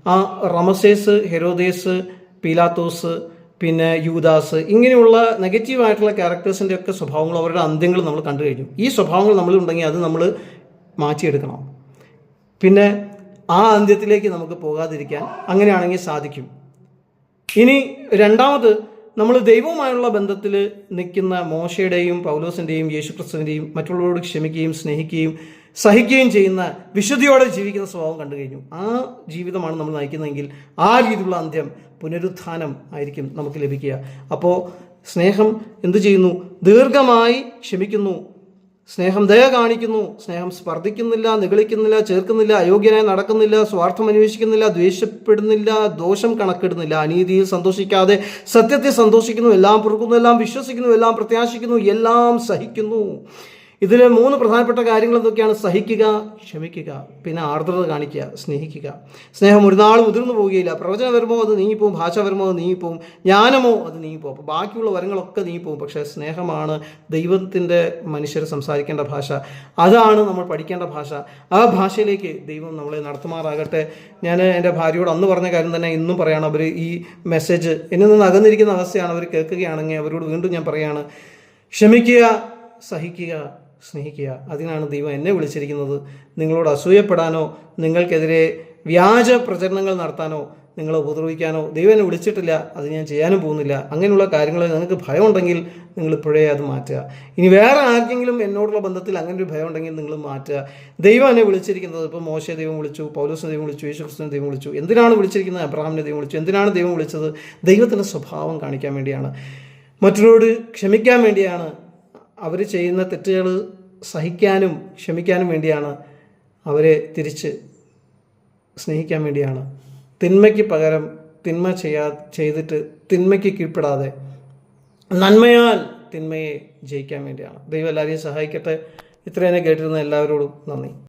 ആ റമസേസ്, ഹെരോദേസ്, പീലാത്തോസ്, പിന്നെ യൂദാസ്, ഇങ്ങനെയുള്ള നെഗറ്റീവായിട്ടുള്ള ക്യാരക്ടേഴ്സിൻ്റെ ഒക്കെ സ്വഭാവങ്ങൾ, അവരുടെ അന്ത്യങ്ങൾ നമ്മൾ കണ്ടു കഴിഞ്ഞു. ഈ സ്വഭാവങ്ങൾ നമ്മളുണ്ടെങ്കിൽ അത് നമ്മൾ മാറ്റിയെടുക്കണം. പിന്നെ ആ അന്ത്യത്തിലേക്ക് നമുക്ക് പോകാതിരിക്കാൻ അങ്ങനെയാണെങ്കിൽ സാധിക്കും. ഇനി രണ്ടാമത്, നമ്മൾ ദൈവവുമായുള്ള ബന്ധത്തിൽ നിൽക്കുന്ന മോശയുടെയും പൗലോസിൻ്റെയും യേശുക്രിസ്തുവിൻ്റെയും മറ്റുള്ളവരോട് ക്ഷമിക്കുകയും സ്നേഹിക്കുകയും സഹിക്കുകയും ചെയ്യുന്ന വിശുദ്ധിയോടെ ജീവിക്കുന്ന സ്വഭാവം കണ്ടു കഴിഞ്ഞു. ആ ജീവിതമാണ് നമ്മൾ നയിക്കുന്നതെങ്കിൽ ആ രീതിയിലുള്ള അന്ത്യം, പുനരുത്ഥാനം ആയിരിക്കും നമുക്ക് ലഭിക്കുക. അപ്പോൾ സ്നേഹം എന്തു ചെയ്യുന്നു? ദീർഘമായി ക്ഷമിക്കുന്നു, സ്നേഹം ദയ കാണിക്കുന്നു, സ്നേഹം സ്പർദ്ധിക്കുന്നില്ല, നിഗളിക്കുന്നില്ല, ചേർക്കുന്നില്ല, അയോഗ്യനായി നടക്കുന്നില്ല, സ്വാർത്ഥം അന്വേഷിക്കുന്നില്ല, ദ്വേഷപ്പെടുന്നില്ല, ദോഷം കണക്കിടുന്നില്ല, അനീതിയിൽ സന്തോഷിക്കാതെ സത്യത്തിൽ സന്തോഷിക്കുന്നു, എല്ലാം പൊറുക്കുന്നു, എല്ലാം വിശ്വസിക്കുന്നു, എല്ലാം പ്രത്യാശിക്കുന്നു, എല്ലാം സഹിക്കുന്നു. ഇതിൽ 3 പ്രധാനപ്പെട്ട കാര്യങ്ങൾ എന്തൊക്കെയാണ്? സഹിക്കുക, ക്ഷമിക്കുക, പിന്നെ ആർദ്രത കാണിക്കുക, സ്നേഹിക്കുക. സ്നേഹം ഒരു നാൾ മുതിർന്നു പോവുകയില്ല. പ്രവചനം വരുമ്പോൾ അത് നീങ്ങിപ്പോവും, ഭാഷ വരുമ്പോൾ അത് നീങ്ങിപ്പോവും, ജ്ഞാനമോ അത് നീങ്ങിപ്പോവും. അപ്പോൾ ബാക്കിയുള്ള വരങ്ങളൊക്കെ നീങ്ങിപ്പോവും. പക്ഷേ സ്നേഹമാണ് ദൈവത്തിൻ്റെ മനുഷ്യർ സംസാരിക്കേണ്ട ഭാഷ. അതാണ് നമ്മൾ പഠിക്കേണ്ട ഭാഷ. ആ ഭാഷയിലേക്ക് ദൈവം നമ്മളെ നടത്തുമാറാകട്ടെ. ഞാൻ എൻ്റെ ഭാര്യയോട് അന്ന് പറഞ്ഞ കാര്യം തന്നെ ഇന്നും പറയുകയാണ്. അവർ ഈ മെസ്സേജ് എന്നിൽ നിന്ന് അകന്നിരിക്കുന്ന അവസ്ഥയാണ്. അവർ കേൾക്കുകയാണെങ്കിൽ അവരോട് വീണ്ടും ഞാൻ പറയുകയാണ്, ക്ഷമിക്കുക, സഹിക്കുക, സ്നേഹിക്കുക. അതിനാണ് ദൈവം എന്നെ വിളിച്ചിരിക്കുന്നത്. നിങ്ങളോട് അസൂയപ്പെടാനോ നിങ്ങൾക്കെതിരെ വ്യാജ പ്രചരണങ്ങൾ നടത്താനോ നിങ്ങളെ ഉപദ്രവിക്കാനോ ദൈവം എന്നെ വിളിച്ചിട്ടില്ല. അത് ഞാൻ ചെയ്യാനും പോകുന്നില്ല. അങ്ങനെയുള്ള കാര്യങ്ങൾ നിങ്ങൾക്ക് ഭയമുണ്ടെങ്കിൽ നിങ്ങൾ ഇപ്പോഴേ അത് മാറ്റുക. ഇനി വേറെ ആർക്കെങ്കിലും എന്നോടുള്ള ബന്ധത്തിൽ അങ്ങനെ ഒരു ഭയം ഉണ്ടെങ്കിൽ നിങ്ങൾ മാറ്റുക. ദൈവം എന്നെ വിളിച്ചിരിക്കുന്നത്, ഇപ്പോൾ മോശയെ ദൈവം വിളിച്ചു, പൗലോസിനെ ദൈവം വിളിച്ചു, യേശുക്രിസ്തുവിനെ ദൈവം വിളിച്ചു. എന്തിനാണ് വിളിച്ചിരിക്കുന്നത്? അബ്രഹാമിനെ ദൈവം വിളിച്ചു. എന്തിനാണ് ദൈവം വിളിച്ചത്? ദൈവത്തിൻ്റെ സ്വഭാവം കാണിക്കാൻ വേണ്ടിയാണ്, മറ്റുള്ളവരോട് ക്ഷമിക്കാൻ വേണ്ടിയാണ്, അവർ ചെയ്യുന്ന തെറ്റുകൾ സഹിക്കാനും ക്ഷമിക്കാനും വേണ്ടിയാണ്, അവരെ തിരിച്ച് സ്നേഹിക്കാൻ വേണ്ടിയാണ്. തിന്മയ്ക്ക് പകരം തിന്മ ചെയ്തിട്ട് തിന്മയ്ക്ക് കീഴ്പ്പെടാതെ നന്മയാൽ തിന്മയെ ജയിക്കാൻ വേണ്ടിയാണ്. ദൈവം എല്ലാവരെയും സഹായിക്കട്ടെ. ഇത്രയും കേട്ടിരുന്ന എല്ലാവരോടും നന്ദി.